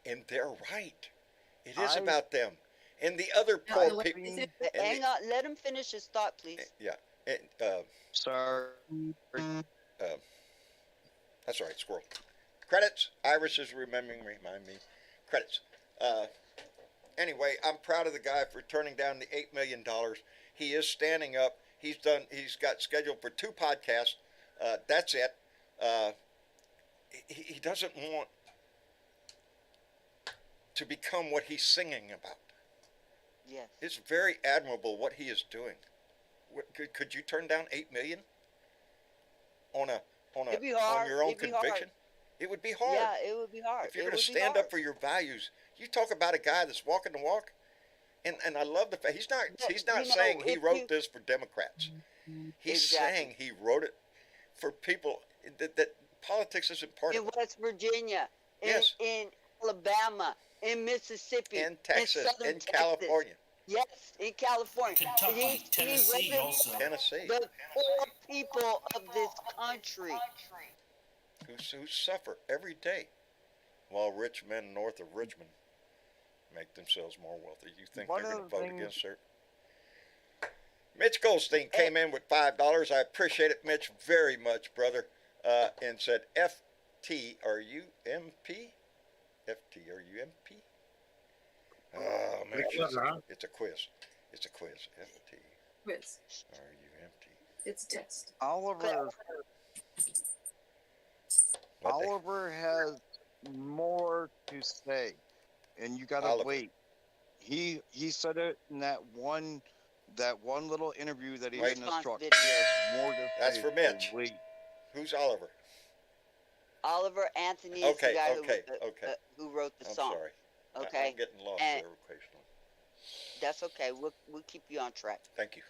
And they're right. It is about them. And the other poor people. Hang on. Let him finish his thought, please. Yeah. Sorry. That's all right, Squirrel. Credits. Iris is remind me. Credits. Anyway, I'm proud of the guy for turning down the $8 million. He is standing up. He's got scheduled for 2 podcasts. That's it. He doesn't want to become what he's singing about. Yes. It's very admirable what he is doing. Could you turn down $8 million on your own conviction? It would be hard. Yeah, it would be hard. If you're going to stand up for your values, you talk about a guy that's walking the walk, and I love the fact he's not saying he wrote this for Democrats. He's saying he wrote it for people that politics isn't part of it. In West Virginia, in Alabama, in Mississippi, in Texas, in California. Yes, in California. Kentucky, Tennessee also. Tennessee. The poor people of this country. Who suffer every day while rich men north of Richmond make themselves more wealthy. You think they're going to vote against her? Mitch Goldstein came in with $5. I appreciate it, Mitch, very much, brother. And said, FT, are you MP? FT, are you MP? Oh, man, it's a quiz. It's a quiz. FT. Quiz. Are you empty? It's a test. Oliver has more to say, and you gotta wait. He said it in that one little interview that he did in his truck. He has more to say. That's for Mitch. Wait. Who's Oliver? Oliver Anthony is the guy who wrote the song. I'm sorry. Okay. I'm getting lost there occasionally. That's okay. We'll keep you on track. Thank you.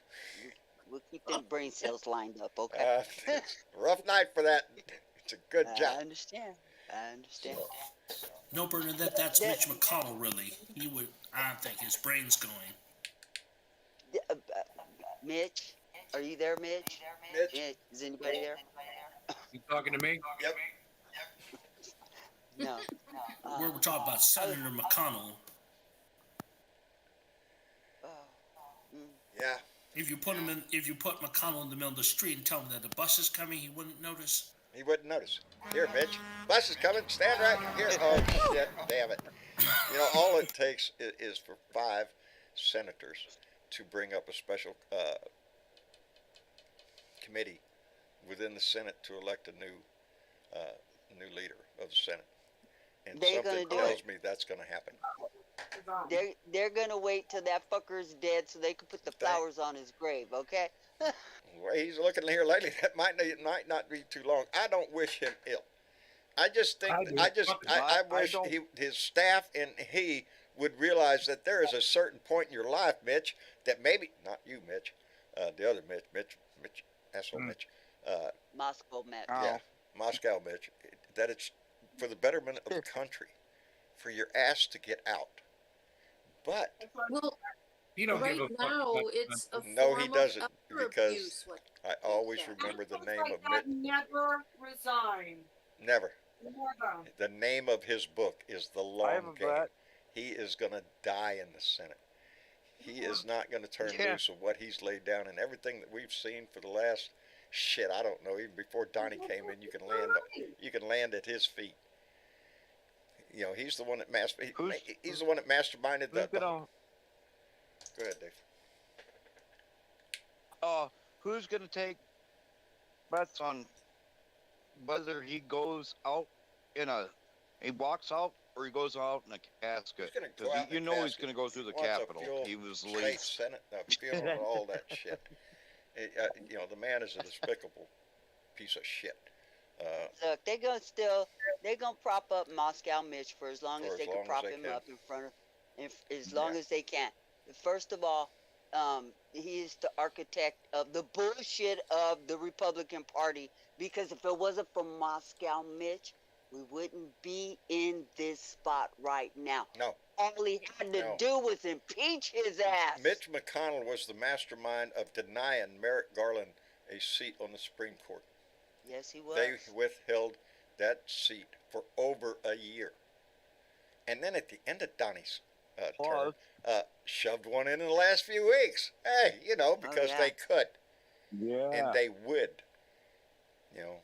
We'll keep them brain cells lined up. Okay. Rough night for that. a good job. I understand. I understand. No, Bernadette, that's That- Mitch McConnell, really. He would, I think his brain's going. Mitch, are you there, Mitch? Mitch? Is anybody there? You talking to me? Yep. No. We're talking about Senator McConnell. Yeah. If you put McConnell in the middle of the street and tell him that the bus is coming, he wouldn't notice. He wouldn't notice. Here, Mitch. Bus is coming. Stand right here. Oh, shit. Damn it. You know, all it takes is for 5 senators to bring up a special committee within the Senate to elect a new leader of the Senate. And something tells me that's going to happen. They're gonna wait till that fucker's dead so they can put the flowers on his grave, okay? Well, he's looking here lately. That might not be too long. I don't wish him ill. I just think I wish his staff and he would realize that there is a certain point in your life, Mitch, that maybe not you, Mitch, the other Mitch, asshole Mitch, Moscow Mitch. yeah, Moscow Mitch, that it's for the betterment of the country, for your ass to get out. But Well, You don't right give a fuck now about it's a no, form he of doesn't, elder because abuse. I always remember the name of Mitch. Never resign. Never. Never. The name of his book is The Long Game. He is going to die in the Senate. He is not going to turn loose of what he's laid down, and everything that we've seen for the last I don't know, even before Donnie came in, you can land at his feet. You know, he's the one that he's the one that masterminded that. Go ahead, Dave. Who's gonna take bets on whether he goes out he walks out or he goes out in a casket? He's gonna go Because out in a he's casket. going to go through the Wants a Capitol. full He was state late. Senate, funeral, and all that shit. You know, the man is a despicable piece of shit. Look, they're gonna prop up Moscow Mitch for as long as they can prop him up in front of, as long as they can. First of all, he is the architect of the bullshit of the Republican Party, because if it wasn't for Moscow Mitch, we wouldn't be in this spot right now. No. All he had to do was impeach his ass. Mitch McConnell was the mastermind of denying Merrick Garland a seat on the Supreme Court. Yes, he was. They withheld that seat for over a year. And then at the end of Donnie's term, shoved one in the last few weeks. Hey, you know, because they could. Yeah. And they would. You know,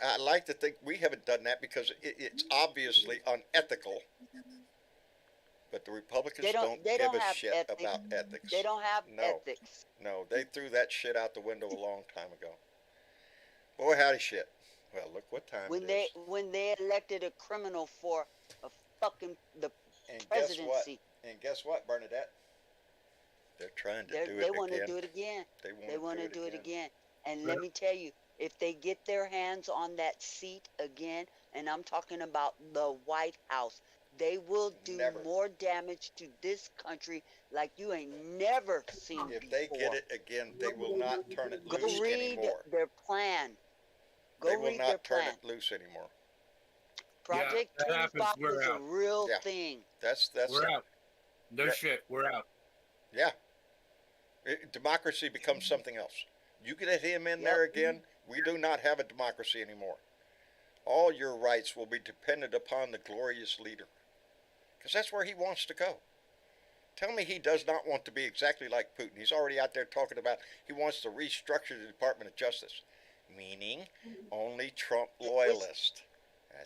I like to think we haven't done that because it's obviously unethical. But the Republicans don't give a shit about ethics. They don't have ethics. No, they threw that shit out the window a long time ago. Boy, howdy shit. Well, look what time it is. When they elected a criminal for a fucking the presidency. And guess what, Bernadette? They're trying to do it again. They want to do it again. They want to do it again. And let me tell you, if they get their hands on that seat again, and I'm talking about the White House, they will do more damage to this country like you ain't never seen before. If they get it again, they will not turn it loose Go read anymore. their plan. They will not turn it loose anymore. Project 25 is a real thing. That's we're out. No shit, we're out. Yeah. Democracy becomes something else. You get him in there again, we do not have a democracy anymore. All your rights will be dependent upon the glorious leader. Because that's where he wants to go. Tell me he does not want to be exactly like Putin. He's already out there talking about he wants to restructure the Department of Justice. Meaning only Trump loyalists.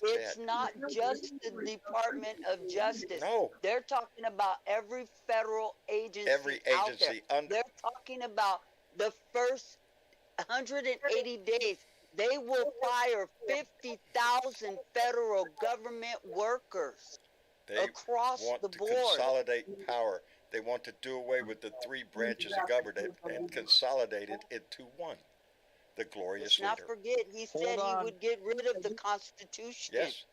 It's not just the Department of Justice. No. They're talking about every federal agency out there. They're talking about the first 180 days. They will fire 50,000 federal government workers across the board. They want to consolidate power. They want to do away with the 3 branches of government and consolidate it into one. The glorious leader. Let's not forget, he said he would get rid of the Constitution. Yes.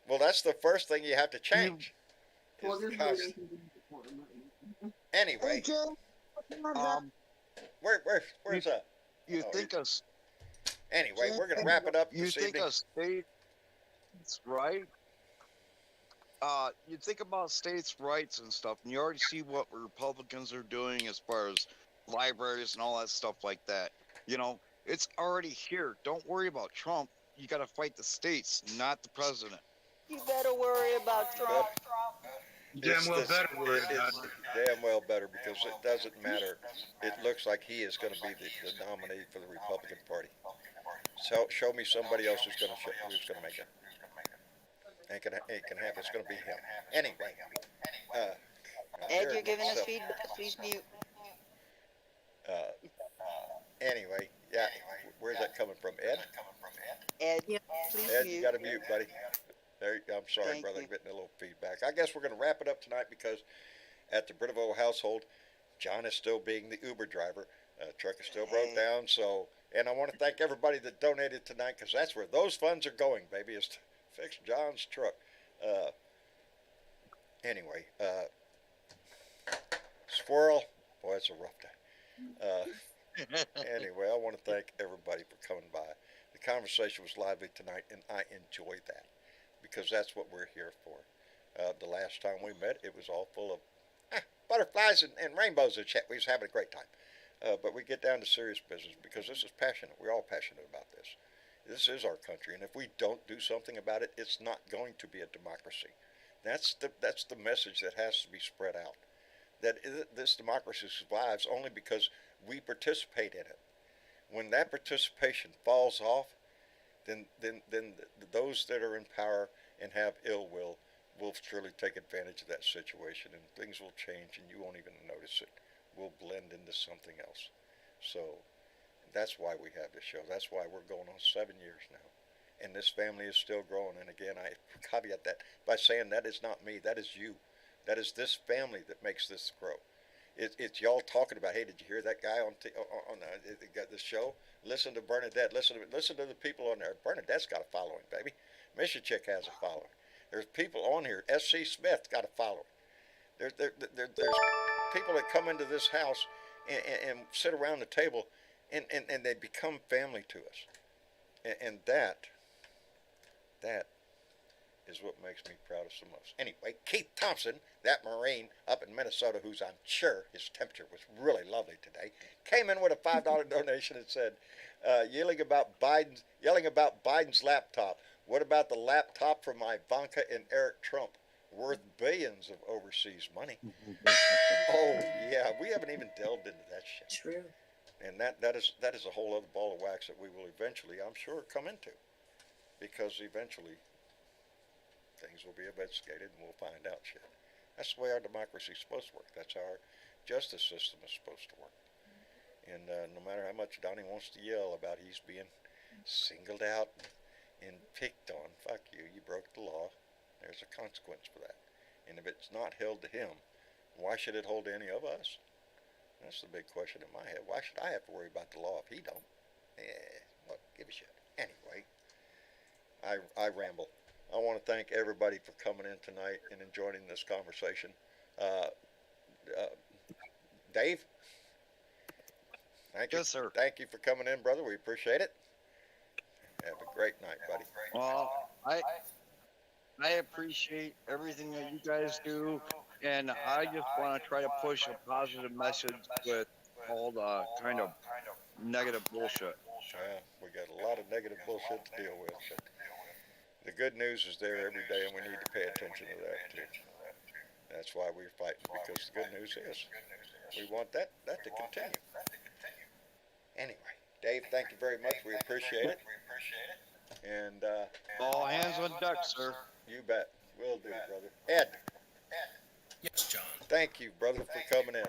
Well, that's the first thing you have to change. Is the Constitution. Anyway. Where's that? You think us? Anyway, we're going to wrap it up You this think evening. a states' right? You think about states' rights and stuff, and you already see what Republicans are doing as far as libraries and all that stuff like that. You know, it's already here. Don't worry about Trump. You got to fight the states, not the president. You better worry about Trump. Damn well better worry about It's it. damn well better because it doesn't matter. It looks like he is going to be the nominee for the Republican Party. So show me somebody else who's going to make it. Ain't gonna happen. It's going to be him. Anyway, Ed, you're giving us feedback. Please mute. Anyway, yeah. Where's that coming from, Ed? Ed, Yep. please Ed, mute. you got to mute, buddy. There, I'm sorry, Thank brother. you. Getting a little feedback. I guess we're going to wrap it up tonight because at the Brittleville household, John is still being the Uber driver. Truck is still broke down. So, and I want to thank everybody that donated tonight because that's where those funds are going, baby, is to fix John's truck. Anyway, Squirrel, boy, it's a rough day. Anyway, I want to thank everybody for coming by. The conversation was lively tonight, and I enjoyed that because that's what we're here for. The last time we met, it was all full of butterflies and rainbows and shit. We was having a great time. But we get down to serious business because this is passionate. We're all passionate about this. This is our country, and if we don't do something about it, it's not going to be a democracy. That's the message that has to be spread out. That this democracy survives only because we participate in it. When that participation falls off, then those that are in power and have ill will surely take advantage of that situation, and things will change, and you won't even notice it. We'll blend into something else. So that's why we have this show. That's why we're going on 7 years now. And this family is still growing. And again, I caveat that by saying that is not me. That is you. That is this family that makes this grow. It's y'all talking about, hey, did you hear that guy on the show? Listen to Bernadette. Listen to the people on there. Bernadette's got a following, baby. Mission Chick has a following. There's people on here. S.C. Smith got a following. There's people that come into this house and sit around the table and they become family to us. And that is what makes me proudest the most. Anyway, Keith Thompson, that Marine up in Minnesota, who's I'm sure his temperature was really lovely today, came in with a $5 donation and said, yelling about Biden's laptop. What about the laptop from Ivanka and Eric Trump? Worth billions of overseas money. Oh yeah, we haven't even delved into that shit. True. And that is a whole other ball of wax that we will eventually, I'm sure, come into, because eventually things will be investigated and we'll find out shit. That's the way our democracy is supposed to work. That's how our justice system is supposed to work. And no matter how much Donnie wants to yell about he's being singled out and picked on, fuck you, you broke the law. There's a consequence for that. And if it's not held to him, why should it hold to any of us? That's the big question in my head. Why should I have to worry about the law if he don't? What, give a shit. Anyway, I ramble. I want to thank everybody for coming in tonight and enjoying this conversation. Dave? Yes, sir. Thank you for coming in, brother. We appreciate it. Have a great night, buddy. Well, I appreciate everything that you guys do, and I just want to try to push a positive message with all the kind of negative bullshit. Yeah, we got a lot of negative bullshit to deal with, but the good news is there every day, and we need to pay attention to that too. That's why we're fighting, because the good news is we want that to continue. Anyway, Dave, thank you very much. We appreciate it. And all hands on deck, sir. You bet. Will do, brother. Ed. Yes, John. Thank you, brother, for coming in.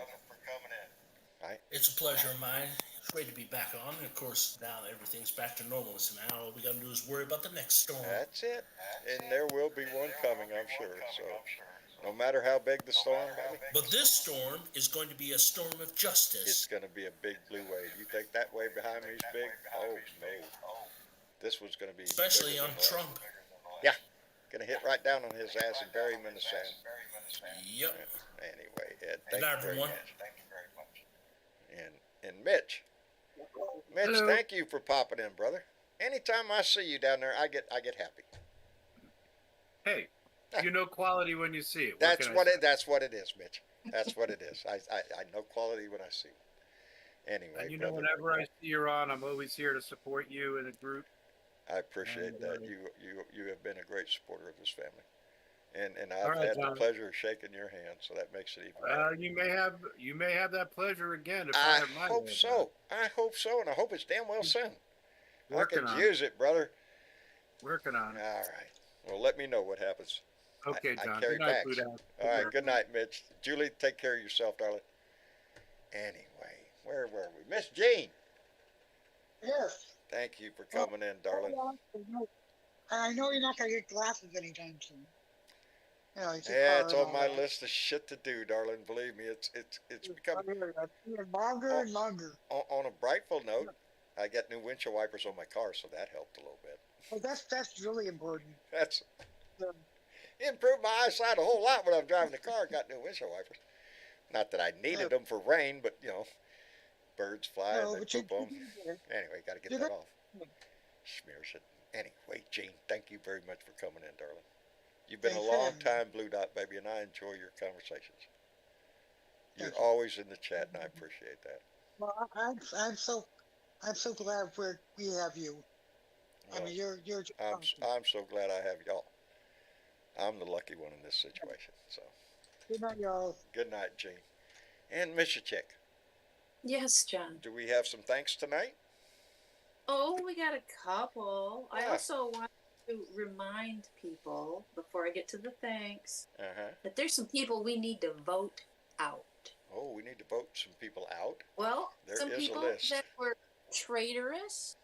It's a pleasure of mine. It's great to be back on. And of course, now everything's back to normal. So now all we got to do is worry about the next storm. That's it. And there will be one coming, I'm sure. So no matter how big the storm, baby. But this storm is going to be a storm of justice. It's going to be a big blue wave. You think that wave behind me is big? Oh, no. This one's going to be especially on Trump. Yeah. Going to hit right down on his ass and bury him in the sand. Yep. Anyway, Ed, thank you very everyone. much. And Mitch. Mitch, Hello. Thank you for popping in, brother. Anytime I see you down there, I get happy. Hey, you know quality when you see it. That's what it is, Mitch. That's what it is. I know quality when I see it. Anyway, And you know, brother, whenever I see you're on, I'm always here to support you in a group. I appreciate that. You have been a great supporter of this family. And All I've right, had the John. pleasure of shaking your hand, so that makes it even better. You may have that pleasure again if I I have my hope way so. I hope so, and I hope it's damn well soon. I Working could on use it, brother. Working on it. All right. Well, let me know what happens. Okay, John. I carry Good night, bags. Blue Dad. All right. Good night, Mitch. Julie, take care of yourself, darling. Anyway, where were we? Miss Jean. Yes. Thank you for coming in, darling. I know you're not gonna get glasses anytime soon. You know, it's Yeah, it's on my list of shit to do, darling. Believe me, it's become longer and longer. On a brightful note. I got new windshield wipers on my car, so that helped a little bit. Well, that's really important. That's Yeah. improved my eyesight a whole lot when I'm driving the car. Got new windshield wipers. Not that I needed them for rain, but you know, birds fly and they poop on. Anyway, got to get that off. Smears it. Anyway, Gene, thank you very much for coming in, darling. You've been a long time Blue Dot baby, and I enjoy your conversations. You're always in the chat, and I appreciate that. Well, I'm so glad we have you. Well, I mean, you're. I'm so glad I have y'all. I'm the lucky one in this situation. So. Good night, y'all. Good night, Gene. And Miss Chick. Yes, John. Do we have some thanks tonight? Oh, we got a couple. Yeah. I also want to remind people before I get to the thanks that there's some people we need to vote out. Oh, we need to vote some people out? Well, there some is people a list. that were traitorous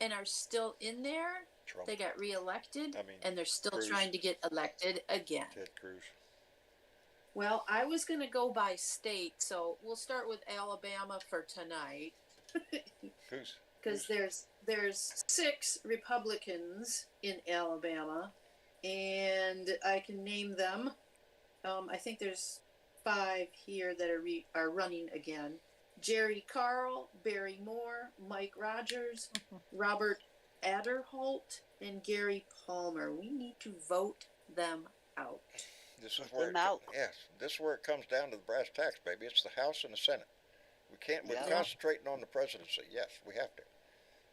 and are still in there. Trump. They got reelected, and they're still Cruz. trying to get elected again. Ted Cruz. Well, I was going to go by state, so we'll start with Alabama for tonight. Who's? Because there's 6 Republicans in Alabama, and I can name them. I think there's 5 here that are running again. Jerry Carl, Barry Moore, Mike Rogers, Robert Adderholt, and Gary Palmer. We need to vote them out. This is where this is where it comes down to the brass tacks, baby. It's the House and the Senate. We're concentrating on the presidency. Yes, we have to.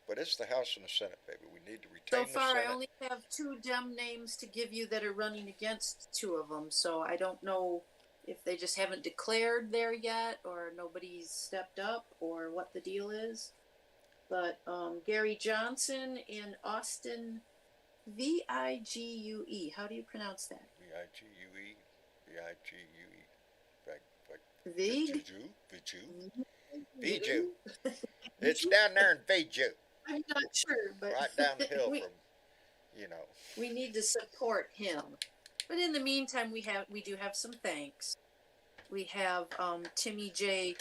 But it's the House and the Senate, baby. We need to retain So far, the Senate. I only have 2 Dem names to give you that are running against 2 of them. So I don't know if they just haven't declared there yet, or nobody's stepped up, or what the deal is. But Gary Johnson in Austin, Vigue. How do you pronounce that? Vigue. Vig? Viju. It's down there in Viju. I'm not sure, but right down the hill from, you know. We need to support him. But in the meantime, we do have some thanks. We have Timmy J.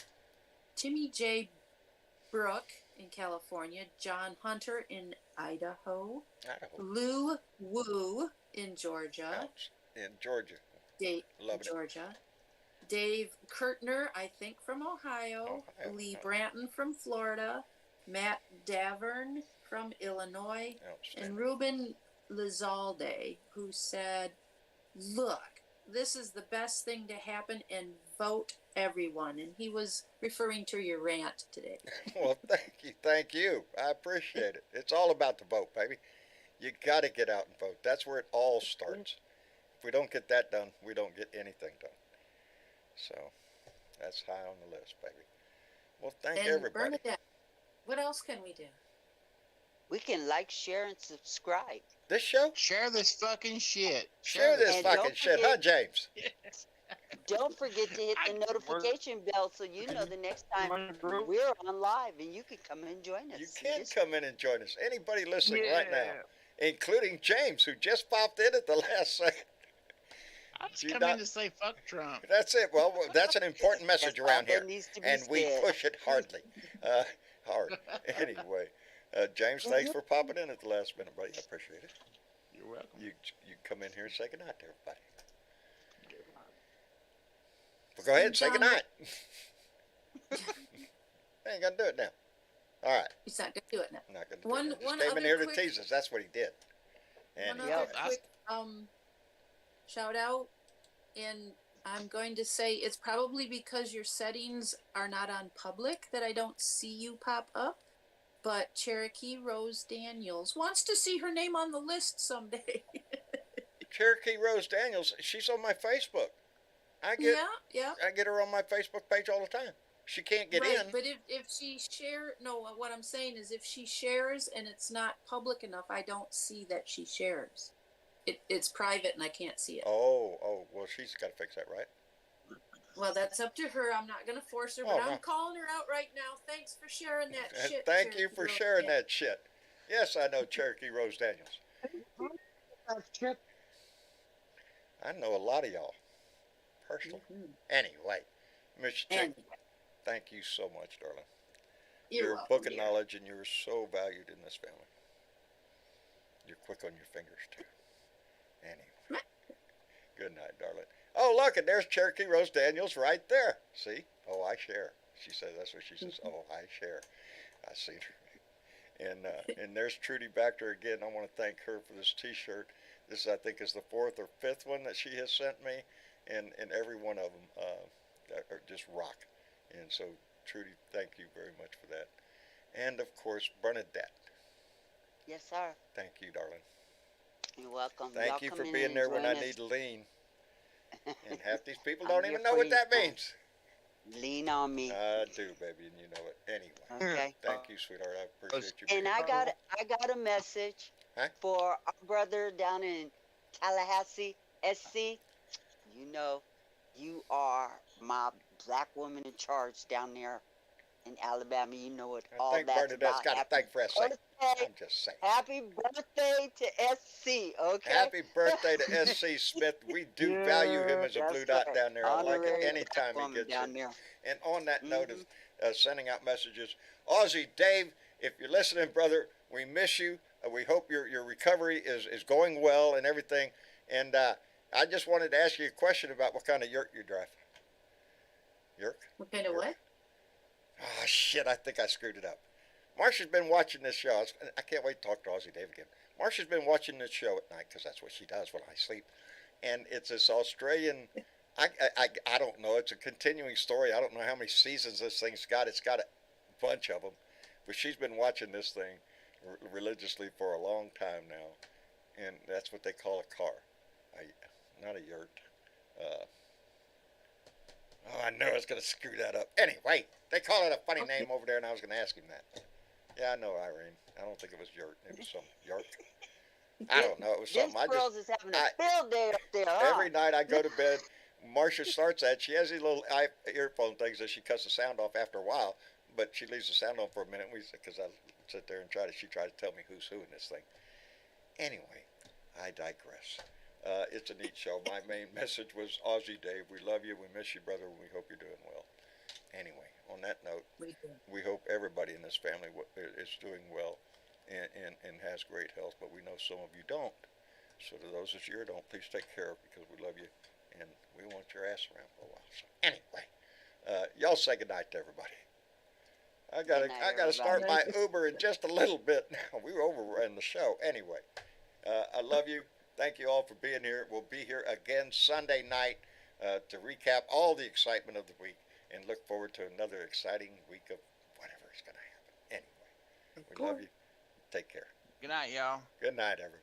Brook in California, John Hunter in Idaho, Lou Wu in Georgia. In Georgia. Georgia. Dave Kurtner, I think from Ohio. Lee Branton from Florida. Matt Davern from Illinois. And Ruben Lizalde, who said, look, this is the best thing to happen, and vote everyone. And he was referring to your rant today. Well, thank you. I appreciate it. It's all about the vote, baby. You got to get out and vote. That's where it all starts. If we don't get that done, we don't get anything done. So that's high on the list, baby. Well, thank everybody. Bernadette, what else can we do? We can like, share, and subscribe. This show? Share this fucking shit. Share this fucking shit, huh, James? Don't forget to hit the notification bell so you know the next time we're on live, and you can come and join us. You can come in and join us. Anybody listening right now, including James, who just popped in at the last second. I just come in to say fuck Trump. That's it. Well, that's an important message around here, and we push it hard. Anyway, James, thanks for popping in at the last minute, buddy. I appreciate it. You're welcome. You come in here and say goodnight to everybody. Well, go ahead and say goodnight. I ain't gonna do it now. All right. He's not gonna do it now. I'm not gonna do One it. Just one came in other here to quick tease us. That's what he did. And one he other did. quick shout out, and I'm going to say it's probably because your settings are not on public that I don't see you pop up. But Cherokee Rose Daniels wants to see her name on the list someday. Cherokee Rose Daniels, she's on my Facebook. I get her on my Facebook page all the time. She can't get right, in. but if she what I'm saying is if she shares and it's not public enough, I don't see that she shares. It's private and I can't see it. Oh, well, she's got to fix that, right? Well, that's up to her. I'm not going to force her, but I'm calling her out right now. Thanks for sharing that shit. Thank you for sharing that shit. Yes, I know Cherokee Rose Daniels. I know a lot of y'all personally. Anyway, Miss Chick, thank you so much, darling. You're a book of knowledge, and you're so valued in this family. You're quick on your fingers, too. Anyway, good night, darling. Oh, look, and there's Cherokee Rose Daniels right there. See? Oh, I share. She says, that's what she says. Oh, I share. I see her. And there's Trudy Baxter again. I want to thank her for this T-shirt. This, I think, is the 4th or 5th one that she has sent me. And every one of them are just rock. And so, Trudy, thank you very much for that. And, of course, Bernadette. Yes, sir. Thank you, darling. You're welcome. Thank you for being there when I need to lean. And half these people don't even here know for what you, that son. means. Lean on me. I do, baby, and you know it. Anyway, Okay. thank you, sweetheart. I appreciate you. And I got a message for our brother down in Tallahassee, SC. You know, you are my black woman in charge down there in Alabama. You know what all think that's Bernadette's about. got to thank for SC. I'm just saying. Happy birthday to SC, okay? Happy birthday to SC Smith. We do value him as a blue dot down there. I like it Honorary anytime black he gets woman in. down there. And on that note of sending out messages, Aussie Dave, if you're listening, brother, we miss you. We hope your recovery is going well and everything. And I just wanted to ask you a question about what kind of yurt you drive. Yurt? What kind of what? Oh, shit, I think I screwed it up. Marsha's been watching this show. I can't wait to talk to Aussie Dave again. Marsha's been watching this show at night because that's what she does when I sleep. And it's this Australian, I don't know, it's a continuing story. I don't know how many seasons this thing's got. It's got a bunch of them. But she's been watching this thing religiously for a long time now. And that's what they call a car. Not a yurt. Oh, I knew I was going to screw that up. Anyway, they call it a funny name over there, and I was going to ask him that. Yeah, I know, Irene. I don't think it was yurt. It was some yurt. I don't know. It was something. This girl's is having a field day up there, huh? Every night I go to bed, Marcia starts that. She has these little earphone things that she cuts the sound off after a while, but she leaves the sound on for a minute because I sit there and she tried to tell me who's who in this thing. Anyway, I digress. It's a neat show. My main message was Aussie Dave. We love you. We miss you, brother. And we hope you're doing well. Anyway, on that note, we hope everybody in this family is doing well and has great health, but we know some of you don't. So to those of you who don't, please take care of because we love you and we want your ass around for a while. So anyway, y'all say goodnight to everybody. I gotta start my Uber in just a little bit now. We were overrunning the show. Anyway, I love you. Thank you all for being here. We'll be here again Sunday night to recap all the excitement of the week and look forward to another exciting week of whatever is going to happen. Anyway, we love you. Take care. Good night, y'all. Good night, everybody.